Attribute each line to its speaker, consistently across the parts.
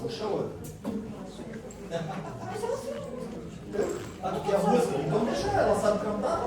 Speaker 1: Puxa outra. Ah, tu quer a música? Então deixa ela, sabe cantar?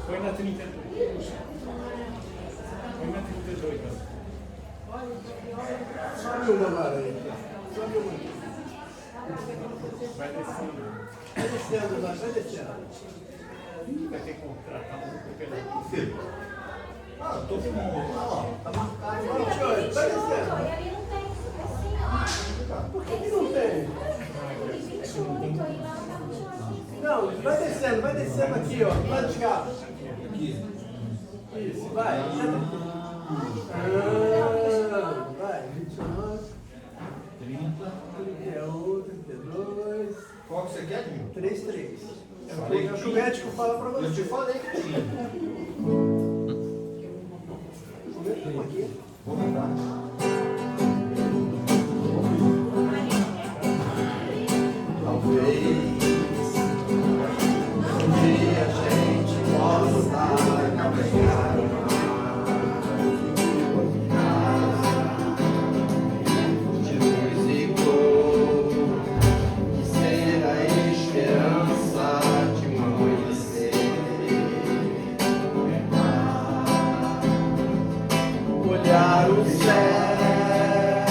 Speaker 2: Foi na 32. Foi na 32.
Speaker 3: Sobe uma laranja. Sobe uma.
Speaker 2: Vai descendo.
Speaker 3: Vai descendo, vai descendo.
Speaker 2: Vai ter que contratar um cooperativo.
Speaker 1: Filho. Ah, tô com. Ah, tá marcado.
Speaker 3: Vai descendo.
Speaker 4: Ali não tem assim, ó.
Speaker 3: Por que não tem?
Speaker 4: 28 aí lá tá
Speaker 3: Não, vai descendo aqui, ó. Vai de cá.
Speaker 1: Aqui.
Speaker 3: Isso, vai. Vai, 29.
Speaker 1: 30.
Speaker 3: 31, 32.
Speaker 1: Qual que você quer, Dinho?
Speaker 3: 33. É o
Speaker 1: Falei
Speaker 3: que o médico fala pra
Speaker 1: Eu
Speaker 3: você.
Speaker 1: te falei que tinha.
Speaker 3: Aqui.
Speaker 1: Vou mandar. Talvez um dia a gente possa navegar o mar de luz e cor, que ser a esperança de um amanhecer. Olhar o céu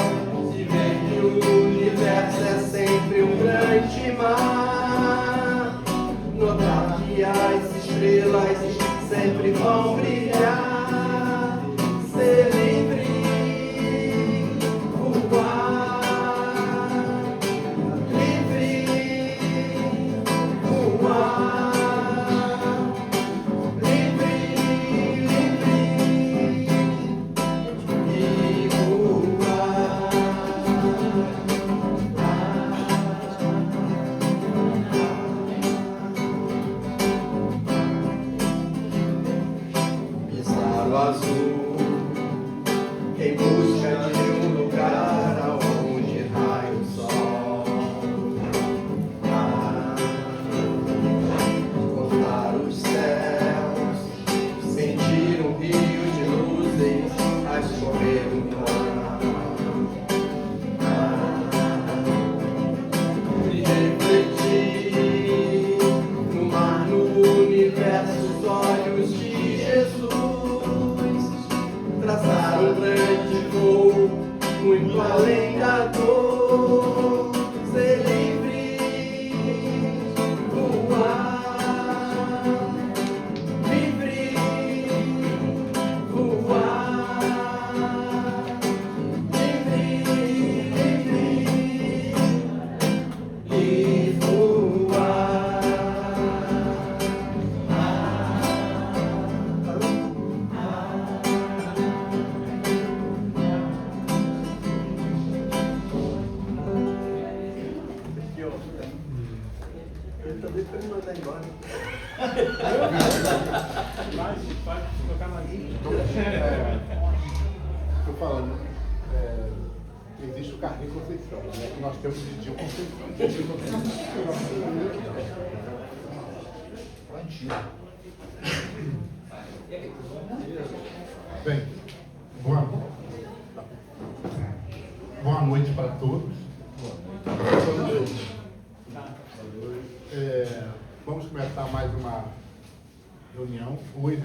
Speaker 1: e ver que o universo é sempre um grande mar. Notar que as estrelas sempre vão brilhar. Ser livre, voar. Livre, voar. Livre, livre. E voar. Pisar o azul em busca de um lugar aonde raia o sol.
Speaker 3: pra me mandar embora.
Speaker 2: Pode colocar mais um.
Speaker 5: Estou falando, existe o Carlinho Conceição, né? Nós temos o Didinho Conceição. Bem, boa noite para todos. Boa noite. Vamos começar mais uma reunião. Hoje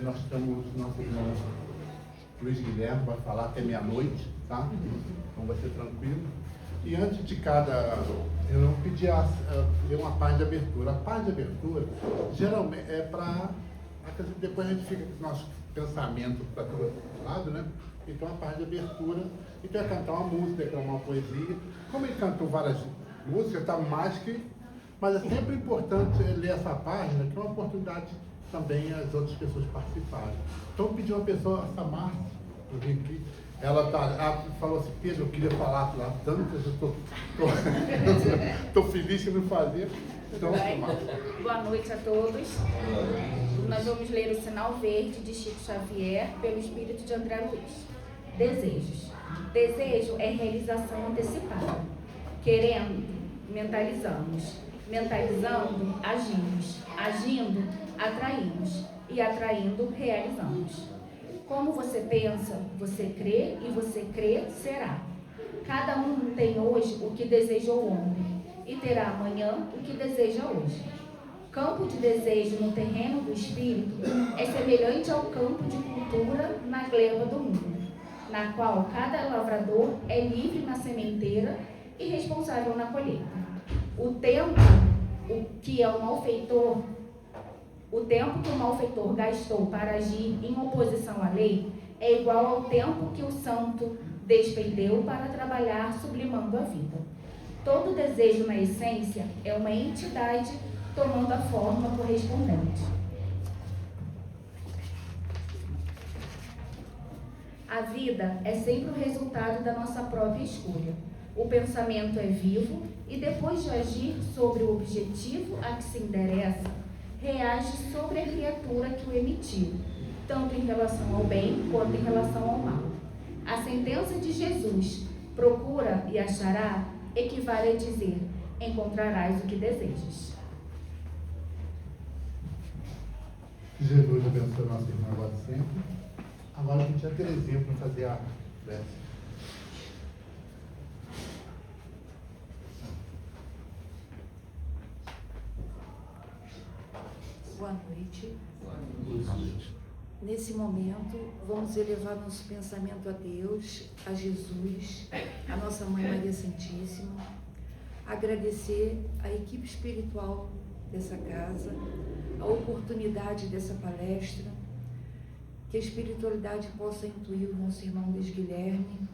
Speaker 5: nós temos nosso irmão Luiz Guilherme, vai falar até meia-noite, tá? Então vai ser tranquilo. E antes de cada, eu não pedi uma página de abertura. A página de abertura geralmente é para. Depois a gente fica com o nosso pensamento para todo lado, né? Então a página de abertura, e vai cantar uma música, declamar uma poesia. Como ele cantou várias músicas, tá mais que. Mas é sempre importante ler essa página, que é uma oportunidade também as outras pessoas participarem. Então eu pedi uma pessoa, a Samar, ela falou assim, Pedro, eu queria falar lá tanto, eu estou feliz de não fazer. Então, Samar.
Speaker 6: Boa noite a todos. Nós vamos ler o Sinal Verde de Chico Xavier pelo espírito de André Luiz. Desejos. Desejo é realização antecipada. Querendo, mentalizamos. Mentalizando, agimos. Agindo, atraímos. E atraindo, realizamos. Como você pensa, você crê, e você crê, será. Cada um tem hoje o que desejou ontem, e terá amanhã o que deseja hoje. Campo de desejo no terreno do espírito é semelhante ao campo de cultura na gleba do mundo, na qual cada lavrador é livre na sementeira e responsável na colheita. O tempo que o malfeitor gastou para agir em oposição à lei é igual ao tempo que o santo despendeu para trabalhar sublimando a vida. Todo desejo, na essência, é uma entidade tomando a forma correspondente. A vida é sempre o resultado da nossa própria escolha. O pensamento é vivo e, depois de agir sobre o objetivo a que se endereça, reage sobre a criatura que o emitiu, tanto em relação ao bem quanto em relação ao mal. A sentença de Jesus, procura e achará, equivale a dizer, encontrarás o que desejas.
Speaker 5: Jesus abençoe nosso irmão agora sempre. Agora a gente já tem exemplo para fazer a prece.
Speaker 7: Boa noite. Nesse momento, vamos elevar nosso pensamento a Deus, a Jesus, a nossa Mãe Maria Santíssima, agradecer a equipe espiritual dessa casa, a oportunidade dessa palestra, que a espiritualidade possa intuir o nosso irmão Luiz Guilherme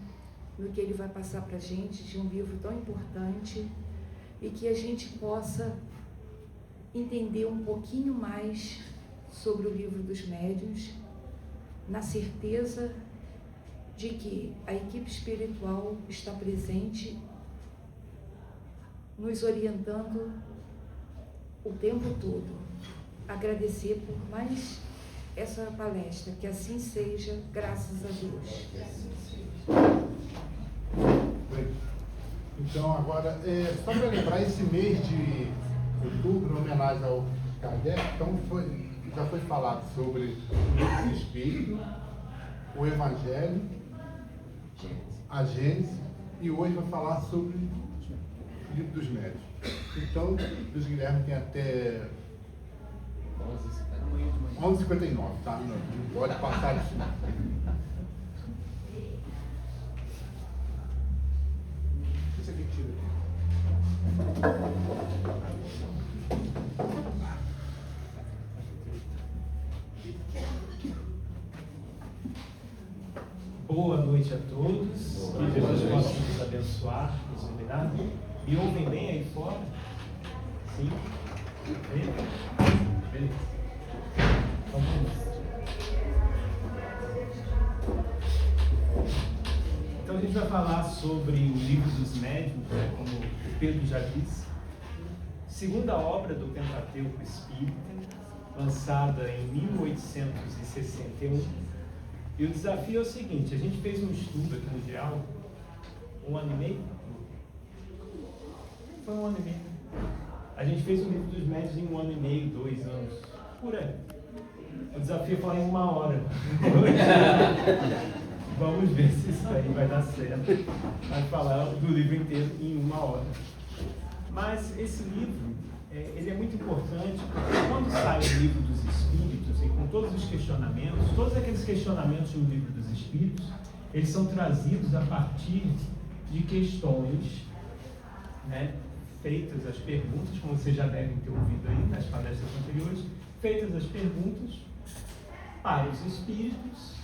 Speaker 7: no que ele vai passar para a gente de um livro tão importante e que a gente possa entender um pouquinho mais sobre o livro dos médiuns, na certeza de que a equipe espiritual está presente, nos orientando o tempo todo. Agradecer por mais essa palestra, que assim seja, graças a Deus.
Speaker 5: Bem, então agora, só para lembrar, esse mês de outubro, em homenagem ao Kardec, então já foi falado sobre o Espírito, o Evangelho, a Gênese, e hoje vai falar sobre o Livro dos Médiuns. Então, Luiz Guilherme tem até 11h59, tá? Não pode passar isso. Isso aqui tira.
Speaker 2: Boa noite a todos, que Jesus possa nos abençoar, nos iluminar. Me ouvem bem aí fora? Sim? Beleza? Então vamos. Então a gente vai falar sobre o Livro dos Médiuns, né, como o Pedro já disse. segunda obra do Pentateuco Espírita, lançada em 1861. E o desafio é o seguinte: a gente fez um estudo aqui no Dial, 1 ano e meio? Foi 1 ano e meio. A gente fez o livro dos médios em 1 ano e meio, 2 anos, por aí. O desafio é falar em 1 hora. Vamos ver se isso aí vai dar certo. Vai falar do livro inteiro em 1 hora. Mas esse livro, ele é muito importante, porque quando sai o livro dos Espíritos, e com todos os questionamentos, todos aqueles questionamentos do livro dos Espíritos, eles são trazidos a partir de questões, né, feitas as perguntas, como vocês já devem ter ouvido aí nas palestras anteriores, feitas as perguntas para os Espíritos,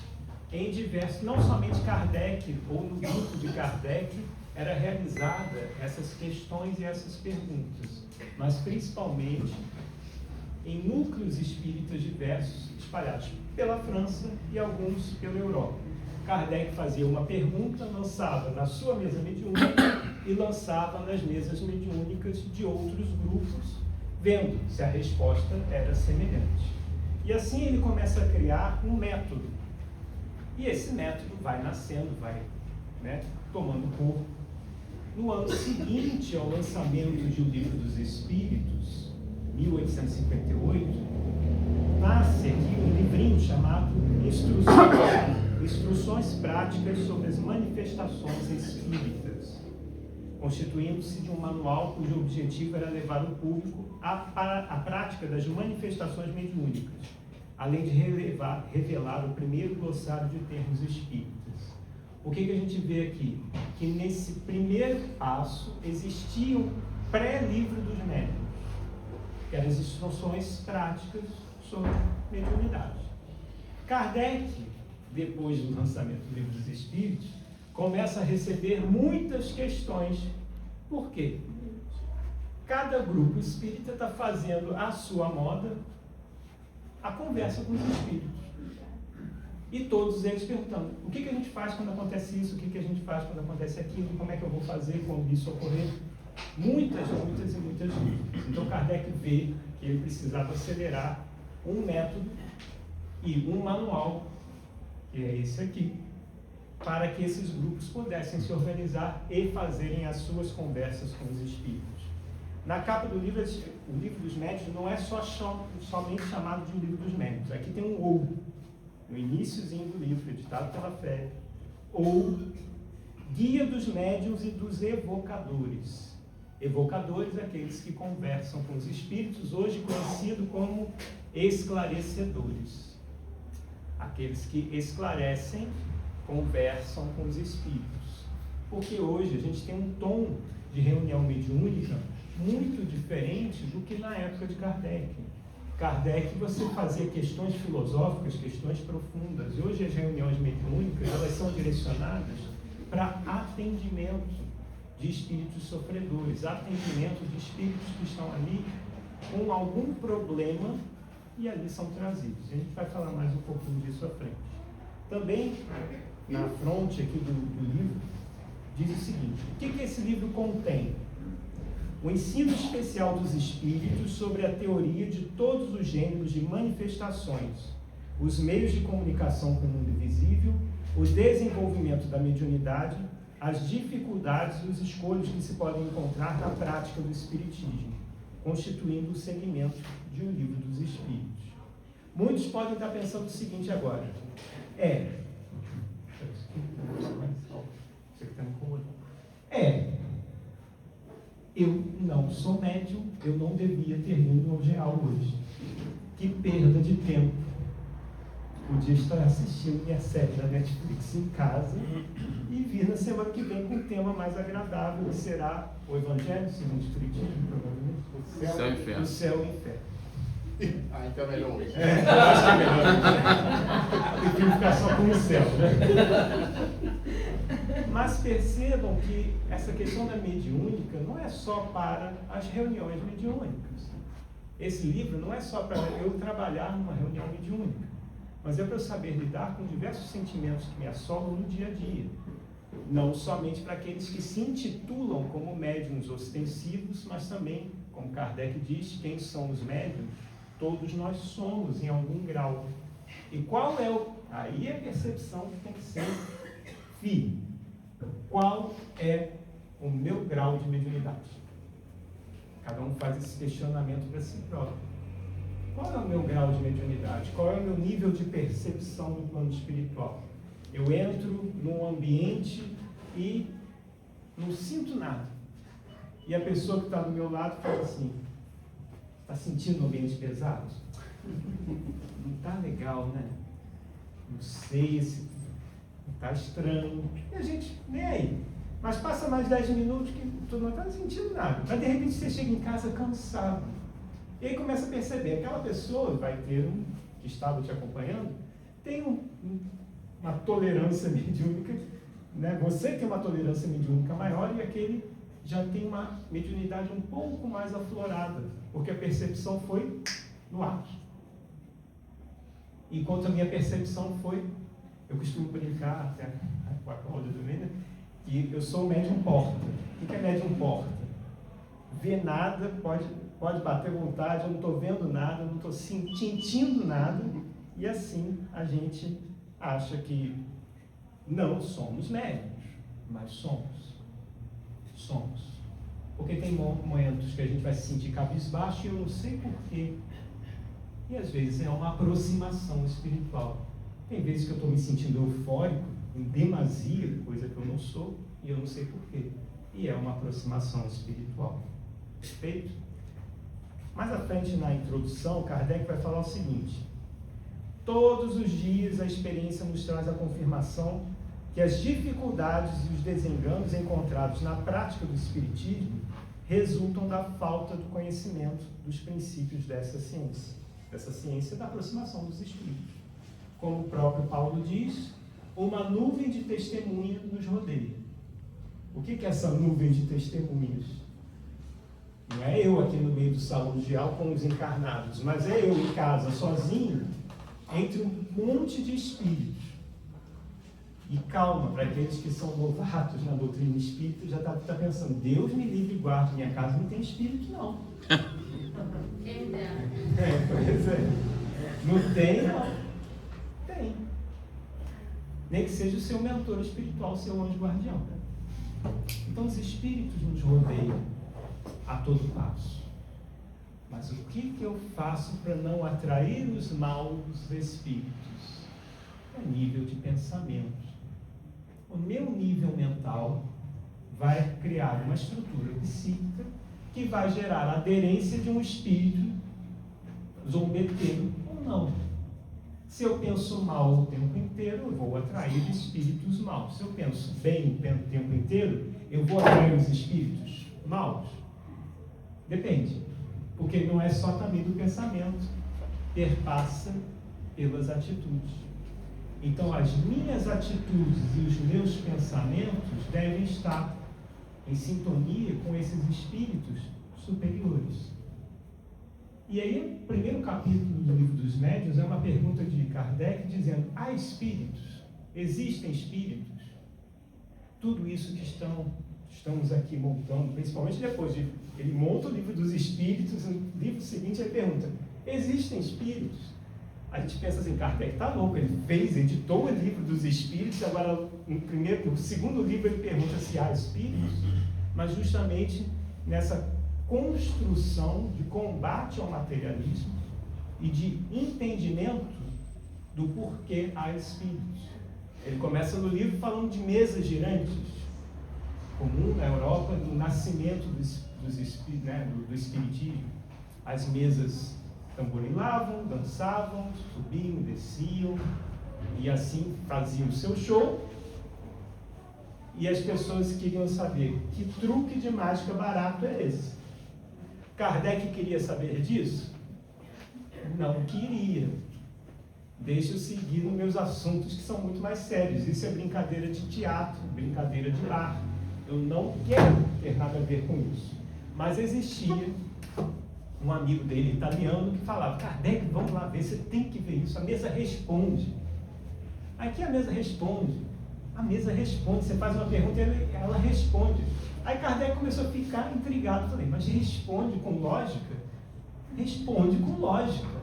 Speaker 2: em diversos, não somente Kardec, ou no grupo de Kardec, era realizada essas questões e essas perguntas, mas principalmente em núcleos espíritas diversos, espalhados pela França e alguns pela Europa. Kardec fazia uma pergunta, lançava na sua mesa mediúnica e lançava nas mesas mediúnicas de outros grupos, vendo se a resposta era semelhante. E assim ele começa a criar um método. E esse método vai nascendo, vai, né, tomando corpo. No ano seguinte ao lançamento de O Livro dos Espíritos, 1858, nasce aqui um livrinho chamado Instruções Práticas sobre as Manifestações Espíritas, constituindo-se de um manual cujo objetivo era levar o público à prática das manifestações mediúnicas, além de revelar o primeiro glossário de termos espíritas. O que a gente vê aqui? Que nesse primeiro passo existia um pré-livro dos médiuns, que eram as instruções práticas sobre mediunidade. Kardec, depois do lançamento do Livro dos Espíritos, começa a receber muitas questões. Por quê? Cada grupo espírita está fazendo à sua moda a conversa com os espíritos. E todos eles perguntando: o que a gente faz quando acontece isso? O que a gente faz quando acontece aquilo? Como é que eu vou fazer quando isso ocorrer? Muitas dúvidas. Então Kardec vê que ele precisava acelerar um método e um manual, que é esse aqui, para que esses grupos pudessem se organizar e fazerem as suas conversas com os espíritos. Na capa do livro, o Livro dos Médiuns não é somente chamado de Livro dos Médiuns. Aqui tem um ou, no iniciozinho do livro, editado pela FEB, ou Guia dos Médiuns e dos Evocadores. Evocadores, aqueles que conversam com os espíritos, hoje conhecido como esclarecedores. Aqueles que esclarecem, conversam com os espíritos. Porque hoje a gente tem um tom de reunião mediúnica muito diferente do que na época de Kardec. Kardec, você fazia questões filosóficas, questões profundas. E hoje as reuniões mediúnicas, elas são direcionadas para atendimento de espíritos sofredores, atendimento de espíritos que estão ali com algum problema e ali são trazidos. A gente vai falar mais um pouquinho disso à frente. Também, na fronte aqui do livro, diz o seguinte: o que esse livro contém? O ensino especial dos espíritos sobre a teoria de todos os gêneros de manifestações, os meios de comunicação com o mundo invisível, o desenvolvimento da mediunidade, as dificuldades e os escolhos que se podem encontrar na prática do espiritismo, constituindo o segmento de O Livro dos Espíritos. Muitos podem estar pensando o seguinte agora: eu não sou médium, eu não devia ter vindo ao GEAL hoje. Que perda de tempo. Podia estar assistindo minha série da Netflix em casa e vir na semana que vem com um tema mais agradável, que será o Evangelho segundo o Espiritismo, provavelmente. O céu e o inferno.
Speaker 5: Então é melhor hoje.
Speaker 2: Eu acho que é melhor. Prefiro ficar só com o céu, né? Mas percebam que essa questão da mediúnica não é só para as reuniões mediúnicas. Esse livro não é só para eu trabalhar numa reunião mediúnica, mas é para eu saber lidar com diversos sentimentos que me assolam no dia a dia. Não somente para aqueles que se intitulam como médiuns ostensivos, mas também como Kardec diz, quem são os médiuns? Todos nós somos em algum grau. E qual é o... Aí a percepção que tem que ser firme. Qual é o meu grau de mediunidade? Cada um faz esse questionamento para si próprio. Qual é o meu grau de mediunidade? Qual é o meu nível de percepção no plano espiritual? Eu entro num ambiente e não sinto nada. E a pessoa que está do meu lado fala assim: está sentindo um ambiente pesado? Não está legal, né? Não sei, está estranho. E a gente, nem aí. Mas passa mais 10 minutos que tu não está sentindo nada. Mas de repente você chega em casa cansado. E aí começa a perceber, aquela pessoa vai ter que estava te acompanhando, tem uma tolerância mediúnica, né? Você tem uma tolerância mediúnica maior e aquele já tem uma mediunidade um pouco mais aflorada, porque a percepção foi no ar. Enquanto a minha percepção foi, eu costumo brincar até com a Cláudia do Mena, que eu sou médium porta. O que é médium porta? Ver nada, pode bater vontade, eu não estou vendo nada, eu não estou sentindo nada, e assim a gente acha que não somos médiuns, mas somos. Porque tem momentos que a gente vai se sentir cabisbaixo e eu não sei porquê. E às vezes é uma aproximação espiritual. Tem vezes que eu estou me sentindo eufórico, em demasia, coisa que eu não sou, e eu não sei porquê. E é uma aproximação espiritual. Perfeito? Mais à frente na introdução, Kardec vai falar o seguinte: todos os dias a experiência nos traz a confirmação que as dificuldades e os desenganos encontrados na prática do Espiritismo resultam da falta do conhecimento dos princípios dessa ciência da aproximação dos Espíritos. Como o próprio Paulo diz, uma nuvem de testemunha nos rodeia. O que é essa nuvem de testemunhas? Não é eu aqui no meio do salão de aula com os encarnados, mas é eu em casa, sozinho, entre um monte de espíritos. E calma, para aqueles que são novatos na doutrina espírita, já está pensando: Deus me livre e guarde, minha casa não tem espírito, não. Pois é. Não tem, não. Tem. Nem que seja o seu mentor espiritual, o seu anjo guardião. Então os espíritos nos rodeiam a todo passo. Mas o que eu faço para não atrair os maus espíritos? É nível de pensamento. O meu nível mental vai criar uma estrutura psíquica que vai gerar a aderência de um espírito zombeteiro ou não. Se eu penso mal o tempo inteiro, eu vou atrair espíritos maus. Se eu penso bem o tempo inteiro, eu vou atrair os espíritos maus? Depende. Porque não é só também do pensamento, perpassa pelas atitudes. Então, as minhas atitudes e os meus pensamentos devem estar em sintonia com esses espíritos superiores. E aí, o primeiro capítulo do Livro dos Médiuns é uma pergunta de Kardec dizendo: há espíritos? Existem espíritos? Tudo isso que estamos aqui montando, principalmente depois de ele monta o Livro dos Espíritos, no livro seguinte ele pergunta: existem espíritos? A gente pensa assim: Kardec está louco, ele editou o Livro dos Espíritos, agora no segundo livro ele pergunta se há espíritos, mas justamente nessa construção de combate ao materialismo e de entendimento do porquê há espíritos. Ele começa no livro falando de mesas girantes, comum na Europa, no nascimento do espiritismo. As mesas tamborilavam, dançavam, subiam, desciam, e assim faziam o seu show. E as pessoas queriam saber: que truque de mágica barato é esse? Kardec queria saber disso? Não queria. Deixa eu seguir nos meus assuntos, que são muito mais sérios. Isso é brincadeira de teatro, brincadeira de bar. Eu não quero ter nada a ver com isso. Mas existia um amigo dele, italiano, que falava: Kardec, vamos lá ver, você tem que ver isso. A mesa responde. Aqui a mesa responde. A mesa responde. Você faz uma pergunta e ela responde. Aí Kardec começou a ficar intrigado. Falei, mas responde com lógica? Responde com lógica.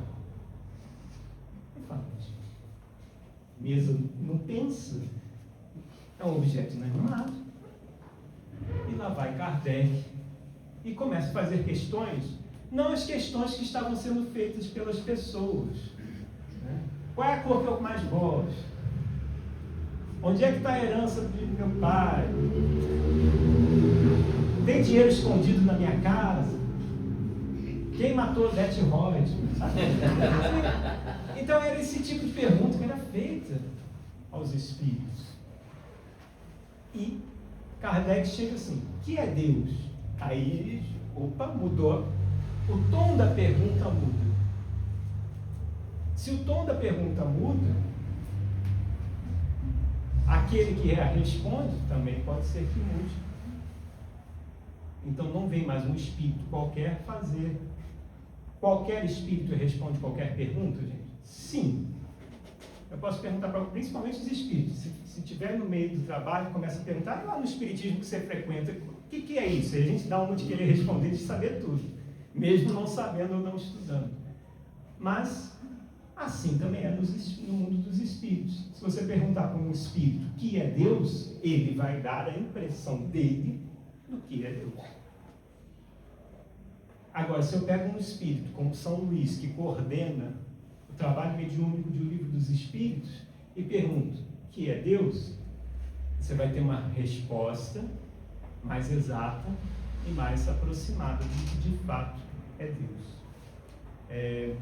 Speaker 2: Ele fala, mesa não pensa. É um objeto inanimado. E lá vai Kardec e começa a fazer questões, não as questões que estavam sendo feitas pelas pessoas. Né? Qual é a cor que eu mais gosto? Onde é que está a herança do meu pai? Tem dinheiro escondido na minha casa? Quem matou Beth Reutemann? Então era esse tipo de pergunta que era feita aos espíritos. E Kardec chega assim, o que é Deus? Aí, opa, mudou. O tom da pergunta muda. Se o tom da pergunta muda, aquele que a responde também pode ser que mude. Então não vem mais um espírito qualquer fazer. Qualquer espírito responde qualquer pergunta, gente? Sim. Eu posso perguntar para principalmente os espíritos. Se estiver no meio do trabalho, começa a perguntar, lá no espiritismo que você frequenta, o que é isso? E a gente dá uma de querer responder, de saber tudo, mesmo não sabendo ou não estudando. Mas assim também é no mundo dos espíritos. Se você perguntar para um espírito o que é Deus, ele vai dar a impressão dele do que é Deus. Agora, se eu pego um espírito como São Luís, que coordena o trabalho mediúnico de O Livro dos Espíritos, e pergunto, o que é Deus? Você vai ter uma resposta mais exata e mais aproximada do que de fato é Deus.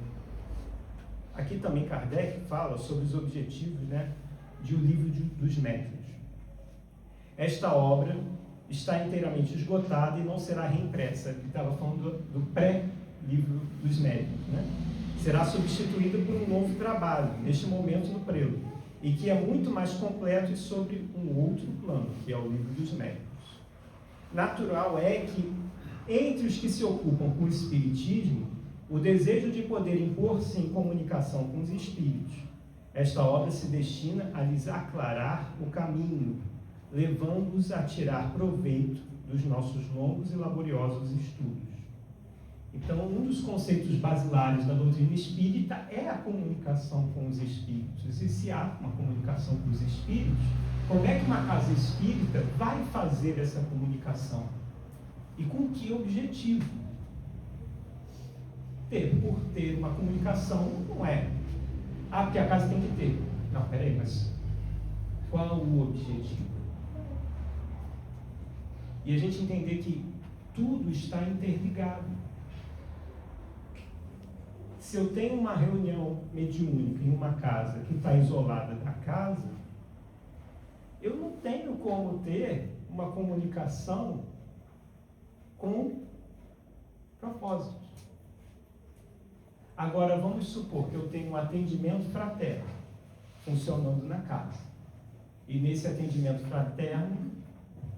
Speaker 2: Aqui também Kardec fala sobre os objetivos, né, de O Livro dos Médiuns. Esta obra está inteiramente esgotada e não será reimpressa. Ele estava falando do pré-livro dos médiuns, né? Será substituída por um novo trabalho, neste momento no prelo, e que é muito mais completo e sobre um outro plano, que é o Livro dos Médiuns. Natural é que, entre os que se ocupam com o espiritismo, o desejo de poder impor-se em comunicação com os espíritos, esta obra se destina a lhes aclarar o caminho, levando-os a tirar proveito dos nossos longos e laboriosos estudos. Então, um dos conceitos basilares da doutrina espírita é a comunicação com os espíritos. E se há uma comunicação com os espíritos, como é que uma casa espírita vai fazer essa comunicação? E com que objetivo? Por ter uma comunicação não é, porque a casa tem que ter. Não, peraí, mas qual o objetivo? E a gente entender que tudo está interligado. Se eu tenho uma reunião mediúnica em uma casa que está isolada da casa, eu não tenho como ter uma comunicação com propósito. Agora, vamos supor que eu tenho um atendimento fraterno funcionando na casa. E nesse atendimento fraterno,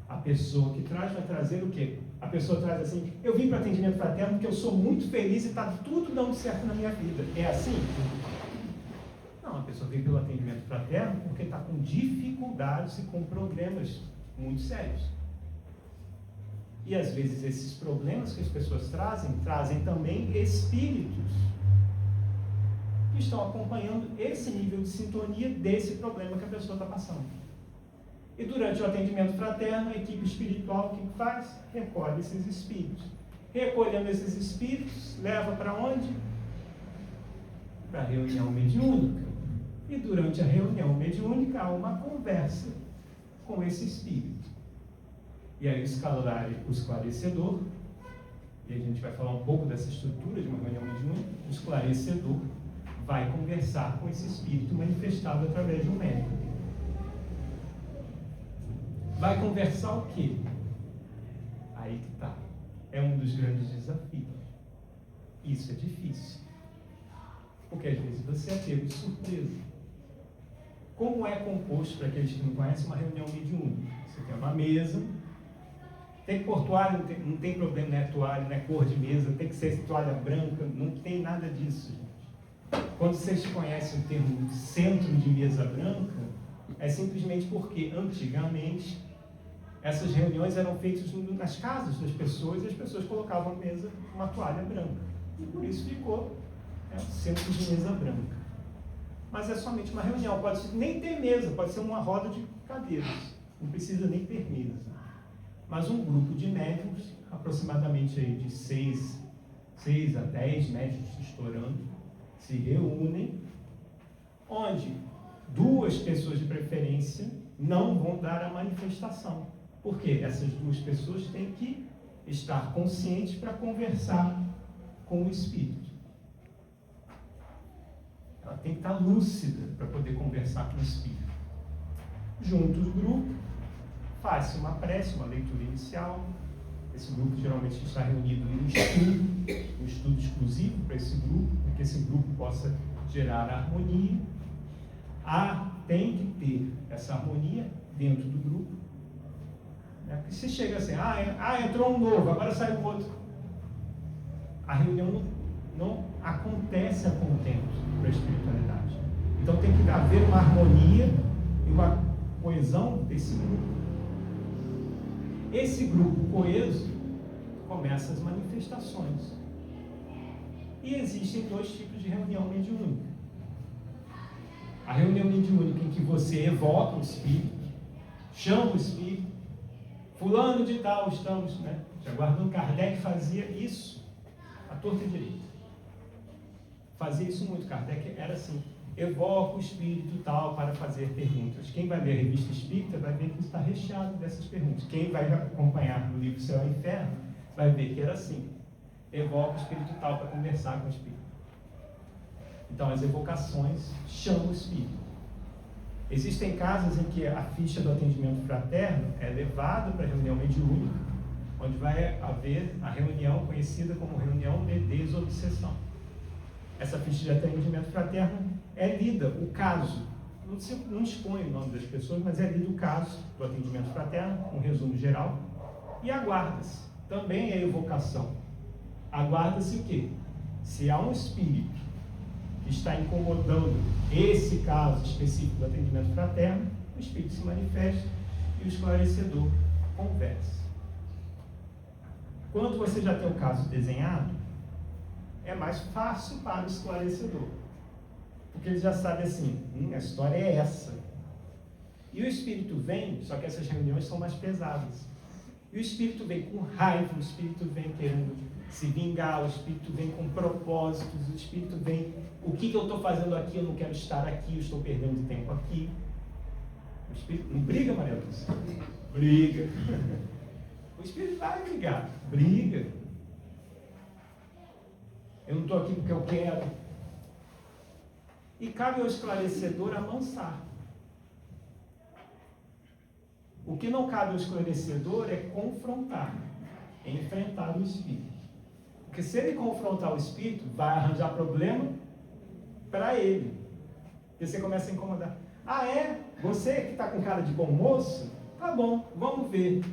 Speaker 2: a pessoa que traz vai trazer o quê? A pessoa traz assim, eu vim para atendimento fraterno porque eu sou muito feliz e está tudo dando certo na minha vida. É assim? Não, a pessoa vem pelo atendimento fraterno porque está com dificuldades e com problemas muito sérios. E às vezes esses problemas que as pessoas trazem também espíritos que estão acompanhando esse nível de sintonia desse problema que a pessoa está passando. E durante o atendimento fraterno, a equipe espiritual o que faz? Recolhe esses espíritos. Recolhendo esses espíritos, leva para onde? Para a reunião mediúnica. E durante a reunião mediúnica há uma conversa com esse espírito. E aí o esclarecedor, e a gente vai falar um pouco dessa estrutura de uma reunião mediúnica, o esclarecedor vai conversar com esse espírito manifestado através de um médium. Vai conversar o quê? Aí que está. É um dos grandes desafios. Isso é difícil. Porque às vezes você é pego de surpresa. Como é composto, para aqueles que não conhecem, uma reunião mediúnica? Você tem uma mesa, tem que pôr toalha, não tem problema, não é toalha, não é cor de mesa, tem que ser toalha branca, não tem nada disso, gente. Quando vocês conhecem o termo centro de mesa branca, é simplesmente porque antigamente essas reuniões eram feitas nas casas das pessoas e as pessoas colocavam à mesa uma toalha branca. E por isso ficou centro de mesa branca. Mas é somente uma reunião, pode nem ter mesa, pode ser uma roda de cadeiras, não precisa nem ter mesa. Mas um grupo de médiuns, aproximadamente aí de 6 a 10 médiuns estourando, se reúnem, onde 2 pessoas de preferência não vão dar a manifestação. Porque essas 2 pessoas têm que estar conscientes para conversar com o espírito. Ela tem que estar lúcida para poder conversar com o espírito. Junto o grupo, faz-se uma prece, uma leitura inicial. Esse grupo geralmente está reunido em um estudo exclusivo para esse grupo, para que esse grupo possa gerar harmonia. Tem que ter essa harmonia dentro do grupo. Porque se chega assim, entrou um novo, agora sai o outro. A reunião não acontece a contento para a espiritualidade. Então tem que haver uma harmonia e uma coesão desse grupo. Esse grupo coeso começa as manifestações. E existem 2 tipos de reunião mediúnica. A reunião mediúnica em que você evoca o espírito, chama o espírito, fulano de tal, estamos, já guardando, Kardec fazia isso, à torta e direita. Fazia isso muito, Kardec era assim, evoca o espírito tal para fazer perguntas. Quem vai ler a revista espírita vai ver que está recheado dessas perguntas. Quem vai acompanhar no livro Céu e Inferno vai ver que era assim, evoca o espírito tal para conversar com o espírito. Então as evocações chamam o espírito. Existem casos em que a ficha do atendimento fraterno é levada para a reunião mediúnica, onde vai haver a reunião conhecida como reunião de desobsessão. Essa ficha de atendimento fraterno é lida, o caso, não expõe o nome das pessoas, mas é lido o caso do atendimento fraterno, um resumo geral, e aguarda-se. Também é evocação. Aguarda-se o quê? Se há um espírito que está incomodando esse caso específico do atendimento fraterno, o espírito se manifesta e o esclarecedor conversa. Quando você já tem o caso desenhado, é mais fácil para o esclarecedor, porque ele já sabe assim, a história é essa. E o espírito vem, só que essas reuniões são mais pesadas. E o espírito vem com raiva, o espírito vem querendo se vingar, o espírito vem com propósitos, o espírito vem, o que eu estou fazendo aqui, eu não quero estar aqui, eu estou perdendo tempo aqui. O espírito não briga, Maria Lúcia? Briga. O espírito vai brigar, briga. Eu não estou aqui porque eu quero. E cabe ao esclarecedor amansar. O que não cabe ao esclarecedor é confrontar, é enfrentar o espírito. Porque se ele confrontar o espírito, vai arranjar problema para ele. Porque você começa a incomodar. Você que está com cara de bom moço? Tá bom, vamos ver.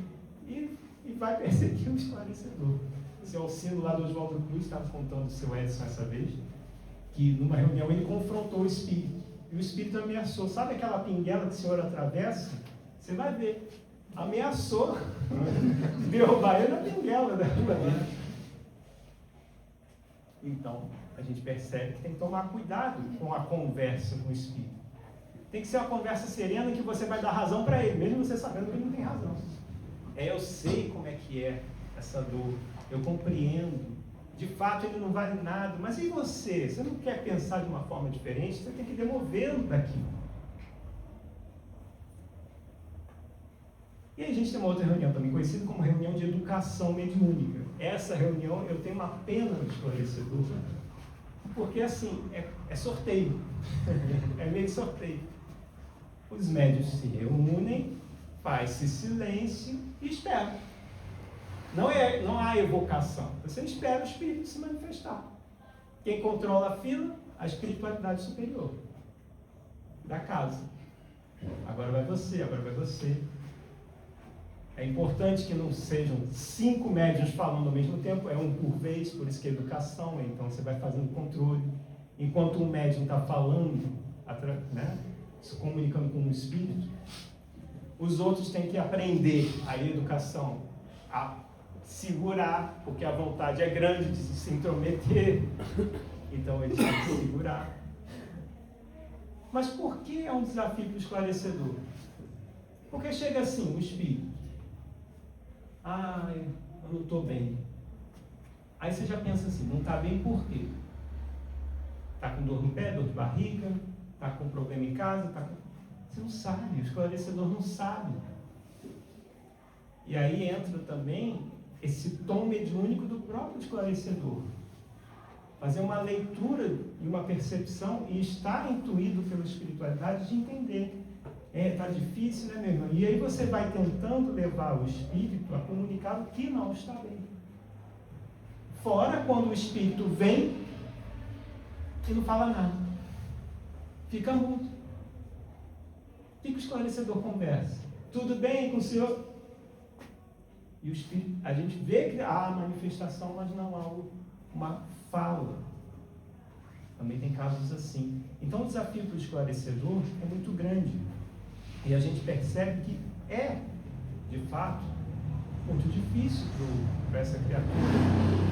Speaker 2: E vai perseguir o esclarecedor. Seu Alcino lá do Oswaldo Cruz estava contando o seu Edson essa vez, que numa reunião ele confrontou o espírito. E o espírito ameaçou. Sabe aquela pinguela que o senhor atravessa? Você vai ver. Ameaçou derrubar ele na pinguela da rua dele. Então, a gente percebe que tem que tomar cuidado com a conversa com o espírito. Tem que ser uma conversa serena que você vai dar razão para ele, mesmo você sabendo que ele não tem razão. Eu sei como é que é essa dor, eu compreendo. De fato, ele não vale nada. Mas e você? Você não quer pensar de uma forma diferente? Você tem que demovê-lo daquilo. E aí a gente tem uma outra reunião também, conhecida como reunião de educação mediúnica. Essa reunião eu tenho uma pena no esclarecedor, porque assim, é sorteio, é meio sorteio. Os médiuns se reúnem, faz-se silêncio e esperam. Não há evocação, você espera o espírito se manifestar. Quem controla a fila? A espiritualidade superior da casa. Agora vai você, agora vai você. É importante que não sejam 5 médiuns falando ao mesmo tempo, é um por vez, por isso que é educação, então você vai fazendo controle. Enquanto um médium está falando, se comunicando com um espírito, os outros têm que aprender a educação, a segurar, porque a vontade é grande de se intrometer, então eles têm que segurar. Mas por que é um desafio para o esclarecedor? Porque chega assim, o espírito. Ah, eu não estou bem. Aí você já pensa assim, não está bem por quê? Está com dor no pé, dor de barriga, está com problema em casa, Você não sabe, o esclarecedor não sabe. E aí entra também esse tom mediúnico do próprio esclarecedor. Fazer uma leitura e uma percepção e estar intuído pela espiritualidade de entender. Está difícil, né, meu irmão? E aí você vai tentando levar o espírito a comunicar o que não está bem. Fora quando o espírito vem e não fala nada. Fica mudo. O que o esclarecedor conversa? Tudo bem com o senhor? E o espírito, a gente vê que há manifestação, mas não há uma fala. Também tem casos assim. Então o desafio para o esclarecedor é muito grande. E a gente percebe que é, de fato, muito difícil para essa criatura.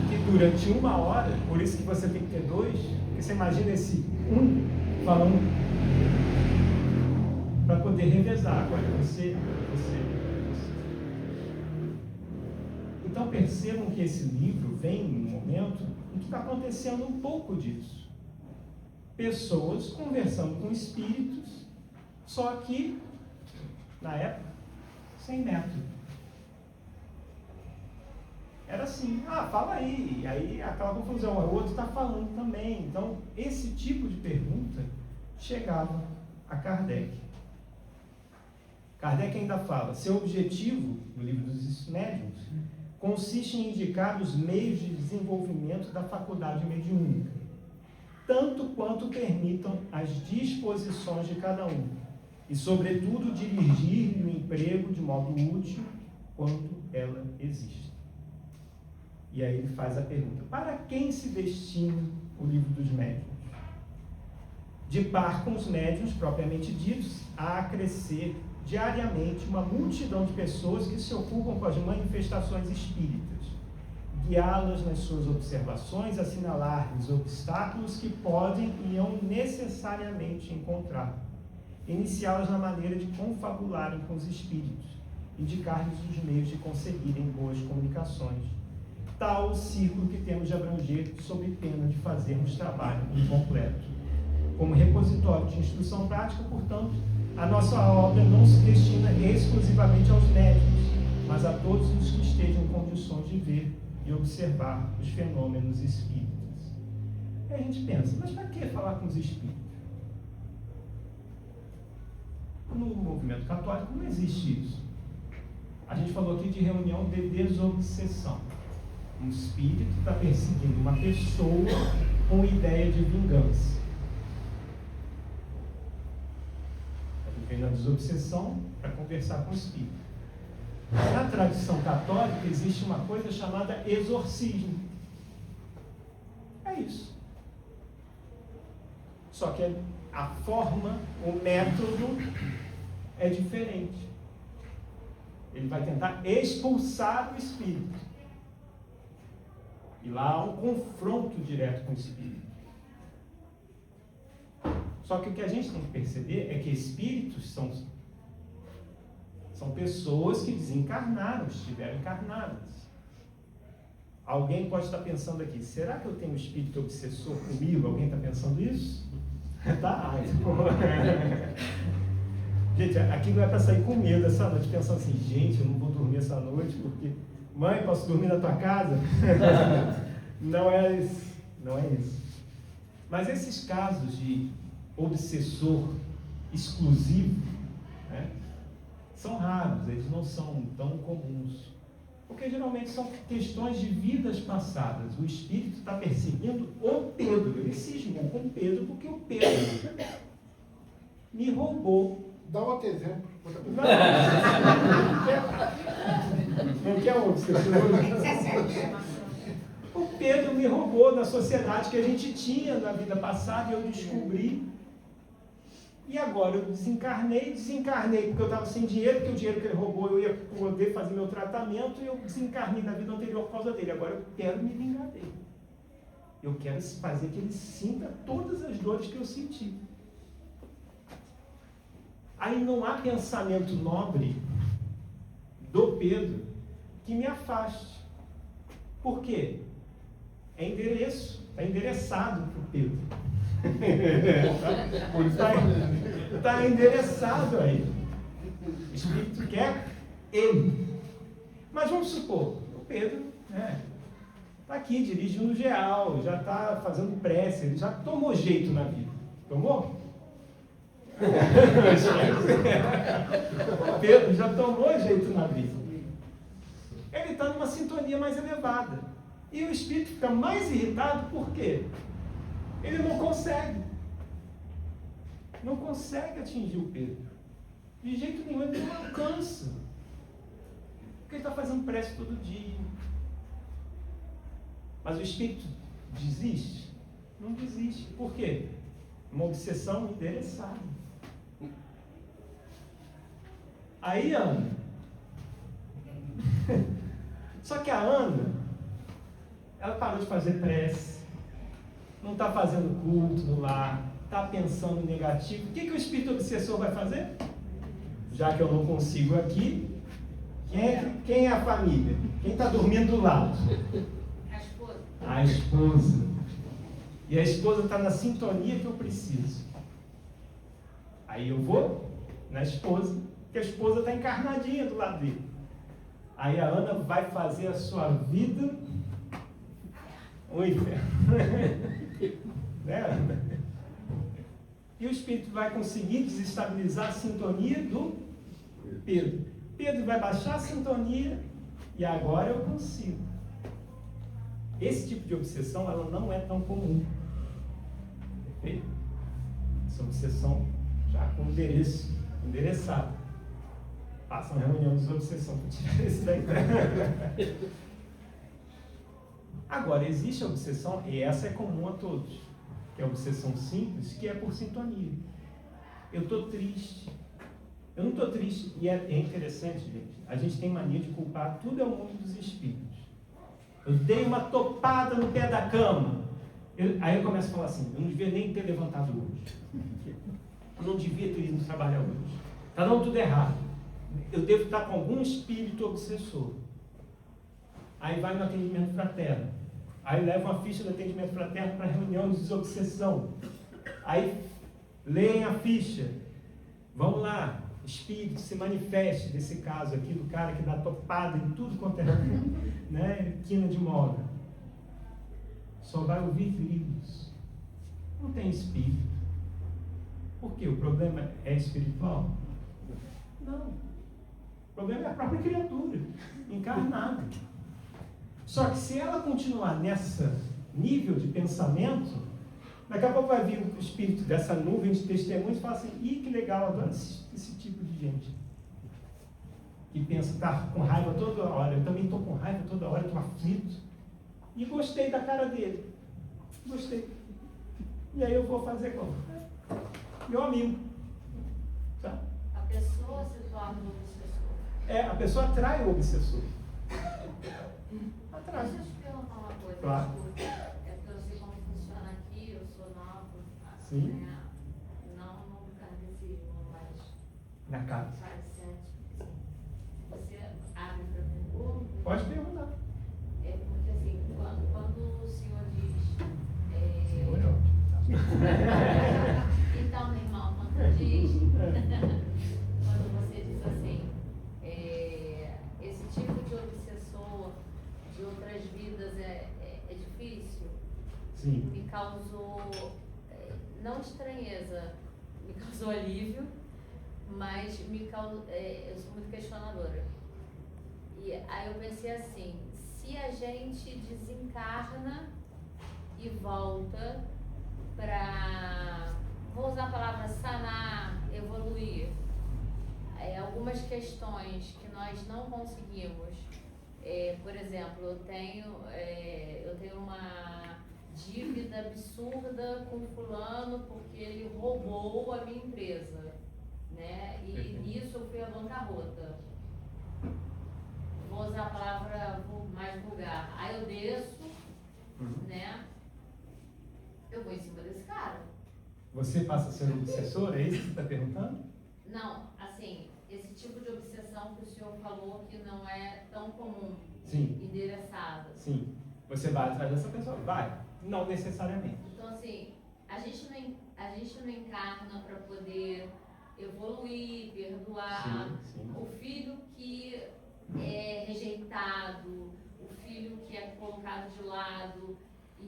Speaker 2: Que durante 1 hora, por isso que você tem que ter 2, porque você imagina esse falando para poder revezar. Agora você. Então percebam que esse livro vem num momento em que está acontecendo um pouco disso. Pessoas conversando com espíritos, só que, na época, sem método. Era assim, fala aí, e aí aquela confusão, o outro está falando também. Então, esse tipo de pergunta chegava a Kardec. Kardec ainda fala, seu objetivo, no livro dos médiuns, consiste em indicar os meios de desenvolvimento da faculdade mediúnica, tanto quanto permitam as disposições de cada um, e, sobretudo, dirigir-lhe o emprego de modo útil quando ela existe. E aí ele faz a pergunta, para quem se destina o livro dos médiuns? De par com os médiuns propriamente ditos, a crescer diariamente uma multidão de pessoas que se ocupam com as manifestações espíritas, guiá-las nas suas observações, assinalar-lhes obstáculos que podem e iam necessariamente encontrar, iniciá-las na maneira de confabularem com os espíritos, indicar-lhes os meios de conseguirem boas comunicações. Tal o círculo que temos de abranger sob pena de fazermos trabalho incompleto. Como repositório de instrução prática, portanto, a nossa obra não se destina exclusivamente aos médiuns, mas a todos os que estejam em condições de ver e observar os fenômenos espíritas. E a gente pensa, mas para que falar com os espíritos? No movimento católico não existe isso. A gente falou aqui de reunião de desobsessão. Um espírito está perseguindo uma pessoa com ideia de vingança. Vem na desobsessão para conversar com o espírito. Na tradição católica existe uma coisa chamada exorcismo. É isso. Só que a forma, o método é diferente. Ele vai tentar expulsar o espírito. E lá há um confronto direto com o espírito. Só que o que a gente tem que perceber é que espíritos são pessoas que desencarnaram, estiveram encarnadas. Alguém pode estar pensando aqui, será que eu tenho um espírito obsessor comigo? Alguém está pensando isso? Tá? Gente, aqui não é para sair com medo essa noite, pensando assim, gente, eu não vou dormir essa noite porque, mãe, posso dormir na tua casa? Não é isso. Mas esses casos de obsessor exclusivo, né, são raros, eles não são tão comuns, porque geralmente são questões de vidas passadas. O espírito está perseguindo o Pedro, ele cismou com Pedro porque o Pedro me roubou.
Speaker 5: Dá outro exemplo.
Speaker 2: Não quer obsessor? O Pedro me roubou da sociedade que a gente tinha na vida passada e eu descobri. E agora eu desencarnei porque eu estava sem dinheiro, porque o dinheiro que ele roubou eu ia poder fazer meu tratamento, e eu desencarnei na vida anterior por causa dele. Agora eu quero me vingar dele. Eu quero fazer que ele sinta todas as dores que eu senti. Aí não há pensamento nobre do Pedro que me afaste. Por quê? É endereço, está endereçado para o Pedro. Está endereçado aí. O Espírito quer ele. Mas vamos supor, o Pedro está aqui dirigindo o GEAL, já está fazendo prece, ele já tomou jeito na vida. Tomou? O Pedro já tomou jeito na vida. Ele está numa sintonia mais elevada. E o Espírito fica mais irritado por quê? Ele não consegue. Não consegue atingir o Pedro. De jeito nenhum, ele não alcança. Porque ele está fazendo prece todo dia. Mas o Espírito desiste? Não desiste. Por quê? Uma obsessão endereçada. Aí, Ana. Só que a Ana, ela parou de fazer prece, não está fazendo culto no lar, está pensando negativo. O que o espírito obsessor vai fazer? Já que eu não consigo aqui, quem é a família? Quem está dormindo do lado?
Speaker 6: A esposa.
Speaker 2: A esposa. E a esposa está na sintonia que eu preciso. Aí eu vou na esposa, porque a esposa está encarnadinha do lado dele. Aí a Ana vai fazer a sua vida um inferno. Né, Ana? E o Espírito vai conseguir desestabilizar a sintonia do Pedro. Pedro vai baixar a sintonia e agora eu consigo. Esse tipo de obsessão, ela não é tão comum. Perfeito? Essa obsessão já com endereçado. Passa uma reunião de obsessão para tirar esse daí. Agora, existe a obsessão, e essa é comum a todos, que é a obsessão simples, que é por sintonia. Eu estou triste. Eu não estou triste, e é interessante, gente, a gente tem mania de culpar tudo ao mundo dos espíritos. Eu dei uma topada no pé da cama. Aí eu começo a falar assim, eu não devia nem ter levantado hoje. Eu não devia ter ido trabalhar hoje. Está dando tudo errado. Eu devo estar com algum espírito obsessor. Aí vai no atendimento fraterno. Aí leva uma ficha de atendimento fraterno para a reunião de desobsessão. Aí leem a ficha. Vamos lá, espírito, se manifeste desse caso aqui, do cara que dá topada em tudo quanto é, né, quina de moda. Só vai ouvir gritos. Não tem espírito. Por quê? O problema é espiritual? Não. O problema é a própria criatura, encarnada. Só que se ela continuar nesse nível de pensamento, daqui a pouco vai vir o espírito dessa nuvem de testemunhos e fala assim, ih, que legal, adoro esse tipo de gente. Que pensa, está com raiva toda hora, eu também estou com raiva toda hora, estou aflito. E gostei da cara dele. Gostei. E aí eu vou fazer como? Meu amigo. Tá?
Speaker 6: A pessoa se torna um obsessor.
Speaker 2: A pessoa atrai o obsessor. Atrai.
Speaker 6: Deixa eu te perguntar uma coisa.
Speaker 2: Claro.
Speaker 6: Desculpa. É porque eu sei como funciona aqui, eu sou nova.
Speaker 2: Sim.
Speaker 6: Né? Não no cardecismo, mas
Speaker 2: Na casa.
Speaker 6: você abre para pergunta?
Speaker 2: Pode perguntar.
Speaker 6: É porque assim, quando o senhor diz. Então, meu irmão, quando diz. Quando você diz assim, esse tipo de obsessor de outras vidas é difícil,
Speaker 2: Sim.
Speaker 6: me causou, não estranheza, me causou alívio, mas me causou, eu sou muito questionadora. E aí eu pensei assim, se a gente desencarna e volta para, vou usar a palavra sanar, evoluir, algumas questões que nós não conseguimos. Por exemplo, eu tenho uma
Speaker 8: dívida absurda com fulano porque ele roubou a minha empresa, né? E nisso eu fui à bancarrota. Vou usar a palavra mais vulgar. Aí eu desço, né? Eu vou em cima desse cara.
Speaker 2: Você passa a ser obsessor? É isso que você está perguntando?
Speaker 8: Não, assim, esse tipo de obsessão que o senhor falou que não é tão comum,
Speaker 2: Sim.
Speaker 8: endereçada.
Speaker 2: Sim. Você vai atrás dessa pessoa? Vai. Não necessariamente.
Speaker 8: Então, assim, a gente não encarna para poder evoluir, perdoar.
Speaker 2: Sim.
Speaker 8: O filho que é rejeitado, o filho que é colocado de lado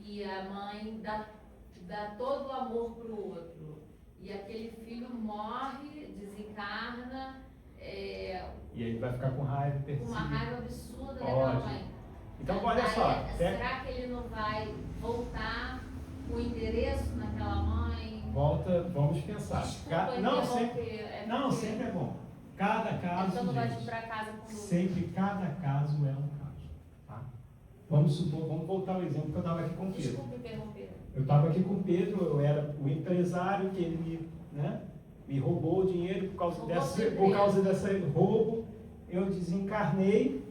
Speaker 8: e a mãe dá todo o amor para o outro. E aquele filho morre, desencarna,
Speaker 2: E ele vai ficar com raiva,
Speaker 8: com
Speaker 2: perseguido.
Speaker 8: uma raiva absurda daquela
Speaker 2: Pode.
Speaker 8: mãe.
Speaker 2: Então, olha só.
Speaker 8: Aí, será que ele não vai voltar com o endereço naquela mãe?
Speaker 2: Volta, vamos pensar.
Speaker 8: Desculpa
Speaker 2: Não,
Speaker 8: interromper,
Speaker 2: sempre, não, sempre é bom. Cada caso,
Speaker 8: Então não vai
Speaker 2: gente,
Speaker 8: vir para casa com
Speaker 2: sempre cada caso é um caso. Tá? Vamos voltar ao exemplo que eu estava aqui com o Pedro.
Speaker 8: Desculpa interromper.
Speaker 2: Eu estava aqui com o Pedro, eu era o empresário que ele me roubou o dinheiro por causa desse roubo. Eu desencarnei.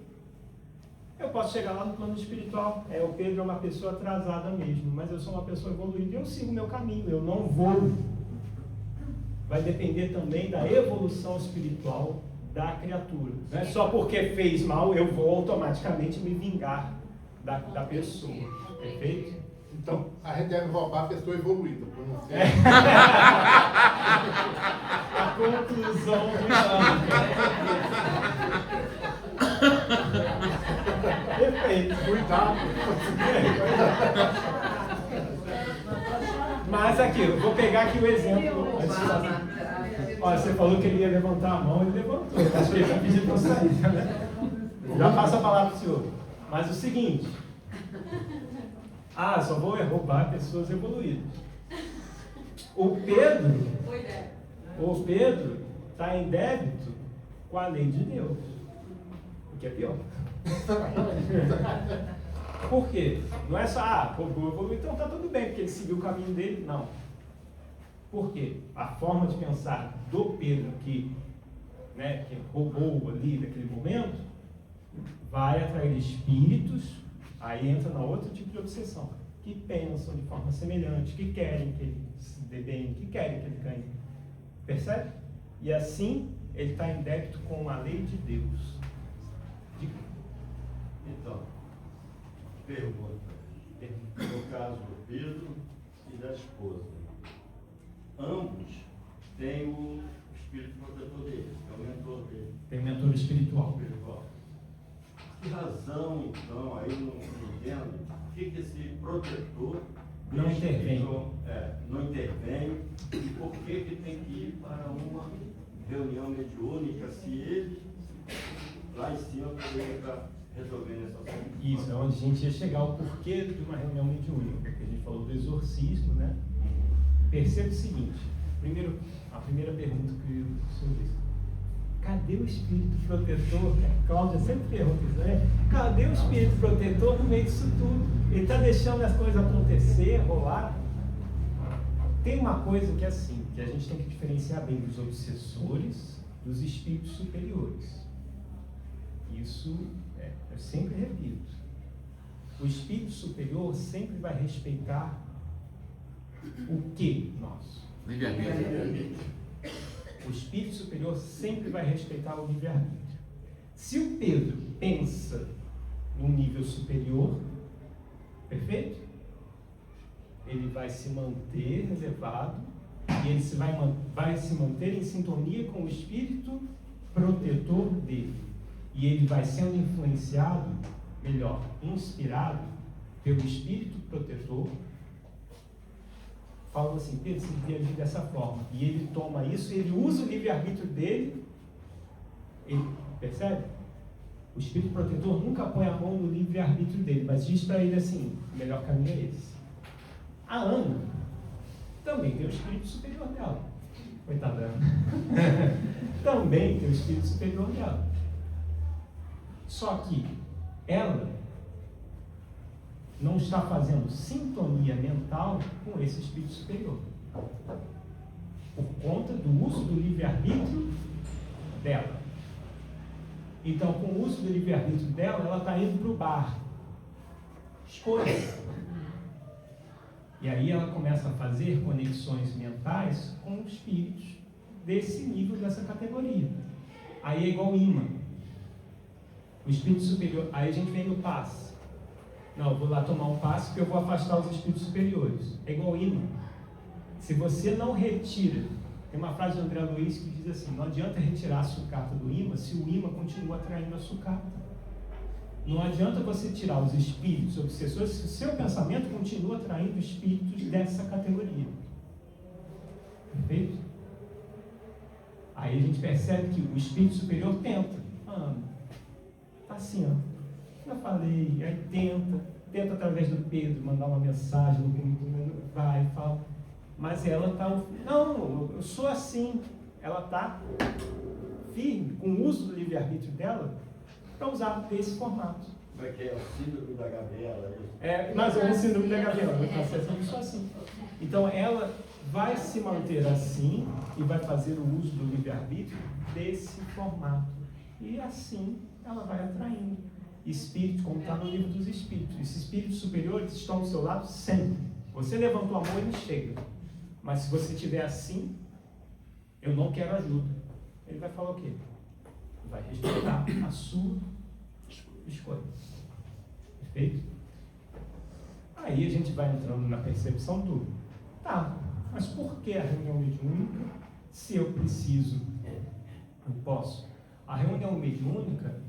Speaker 2: Eu posso chegar lá no plano espiritual. O Pedro é uma pessoa atrasada mesmo, mas eu sou uma pessoa evoluída e eu sigo o meu caminho, eu não vou. Vai depender também da evolução espiritual da criatura. Não é só porque fez mal, eu vou automaticamente me vingar da pessoa. Perfeito?
Speaker 5: Então, a gente deve roubar a pessoa evoluída, por não ser.
Speaker 2: A conclusão do exame. Perfeito.
Speaker 5: Cuidado.
Speaker 2: Mas aqui, eu vou pegar aqui o exemplo. Olha, você falou que ele ia levantar a mão, ele levantou. Acho que ele vai pedir para eu sair. Né? Já passo a palavra para o senhor. Mas o seguinte. Só vou roubar pessoas evoluídas. O Pedro está em débito com a lei de Deus. O que é pior. Por quê? Não é só, roubou, então tá tudo bem, porque ele seguiu o caminho dele. Não. Por quê? A forma de pensar do Pedro que roubou ali naquele momento, vai atrair espíritos, aí entra na outro tipo de obsessão, que pensam de forma semelhante, que querem que ele se dê bem, que querem que ele ganhe. Percebe? E assim, ele está em débito com a lei de Deus.
Speaker 1: Então, pergunta. No caso do Pedro e da esposa, ambos têm o espírito protetor dele, é o mentor dele.
Speaker 2: Tem mentor espiritual.
Speaker 1: Que razão, então, aí não entendo, por que esse protetor
Speaker 2: não intervém?
Speaker 1: Não intervém, e por que tem que ir para uma reunião mediúnica se ele lá em cima poderia estar resolvendo essa situação?
Speaker 2: Isso, é onde a gente ia chegar ao porquê de uma reunião mediúnica, porque a gente falou do exorcismo, né? Perceba o seguinte, a primeira pergunta que o senhor disse, cadê o espírito protetor? A Cláudia sempre pergunta isso, né? Cadê o espírito protetor no meio disso tudo? Ele está deixando as coisas acontecer, rolar? Tem uma coisa que é assim, que a gente tem que diferenciar bem dos obsessores dos espíritos superiores. Isso eu sempre repito. O espírito superior sempre vai respeitar o que nosso?
Speaker 5: Livre-arbítrio.
Speaker 2: O espírito superior sempre vai respeitar o livre-arbítrio. Se o Pedro pensa num nível superior, perfeito? Ele vai se manter reservado e ele vai se manter em sintonia com o espírito protetor dele. E ele vai sendo influenciado, melhor, inspirado pelo espírito protetor, falando assim, Pedro, você devia agir dessa forma. E ele toma isso, ele usa o livre-arbítrio dele, ele percebe? O espírito protetor nunca põe a mão no livre-arbítrio dele, mas diz para ele assim, o melhor caminho é esse. A Ana também tem o espírito superior dela. Coitada Ana. Também tem o espírito superior dela. Só que ela não está fazendo sintonia mental com esse espírito superior. Por conta do uso do livre-arbítrio dela. Então, com o uso do livre-arbítrio dela, ela está indo para o bar. Escolha. E aí ela começa a fazer conexões mentais com espíritos desse nível, dessa categoria. Aí é igual imã. O espírito superior, aí a gente vem no passe. Não, eu vou lá tomar um passe porque eu vou afastar os espíritos superiores. É igual imã. Se você não retira, tem uma frase de André Luiz que diz assim: não adianta retirar a sucata do imã se o imã continua atraindo a sucata. Não adianta você tirar os espíritos obsessores se o seu pensamento continua atraindo espíritos dessa categoria. Perfeito? Aí a gente percebe que o espírito superior tenta. Tá assim, ó. Já falei, aí tenta através do Pedro mandar uma mensagem, vai, fala. Mas ela está, não, eu sou assim. Ela está firme, com o uso do livre-arbítrio dela, para usar desse formato.
Speaker 1: Como é que é o síndrome da Gabriela?
Speaker 2: Mas é o síndrome da Gabriela, eu sou assim. Então ela vai se manter assim e vai fazer o uso do livre-arbítrio desse formato. E assim ela vai atraindo espíritos, como está no livro dos espíritos. Esses espíritos superiores estão ao seu lado sempre. Você levanta o amor, ele chega. Mas se você estiver assim, eu não quero ajuda. Ele vai falar o quê? Vai respeitar a sua escolha. Perfeito? Aí a gente vai entrando na percepção do tá, mas por que a reunião mediúnica? Se eu preciso, eu posso. A reunião mediúnica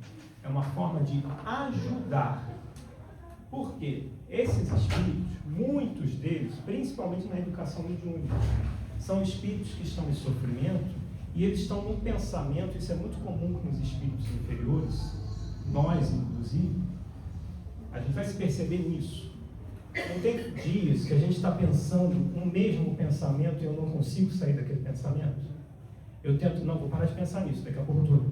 Speaker 2: é uma forma de ajudar. Por quê? Esses espíritos, muitos deles, principalmente na educação mediúnica, são espíritos que estão em sofrimento e eles estão num pensamento, isso é muito comum com os espíritos inferiores, nós inclusive, a gente vai se perceber nisso. Não tem dias que a gente está pensando um mesmo pensamento e eu não consigo sair daquele pensamento. Eu tento, não, vou parar de pensar nisso, daqui a pouco eu estou.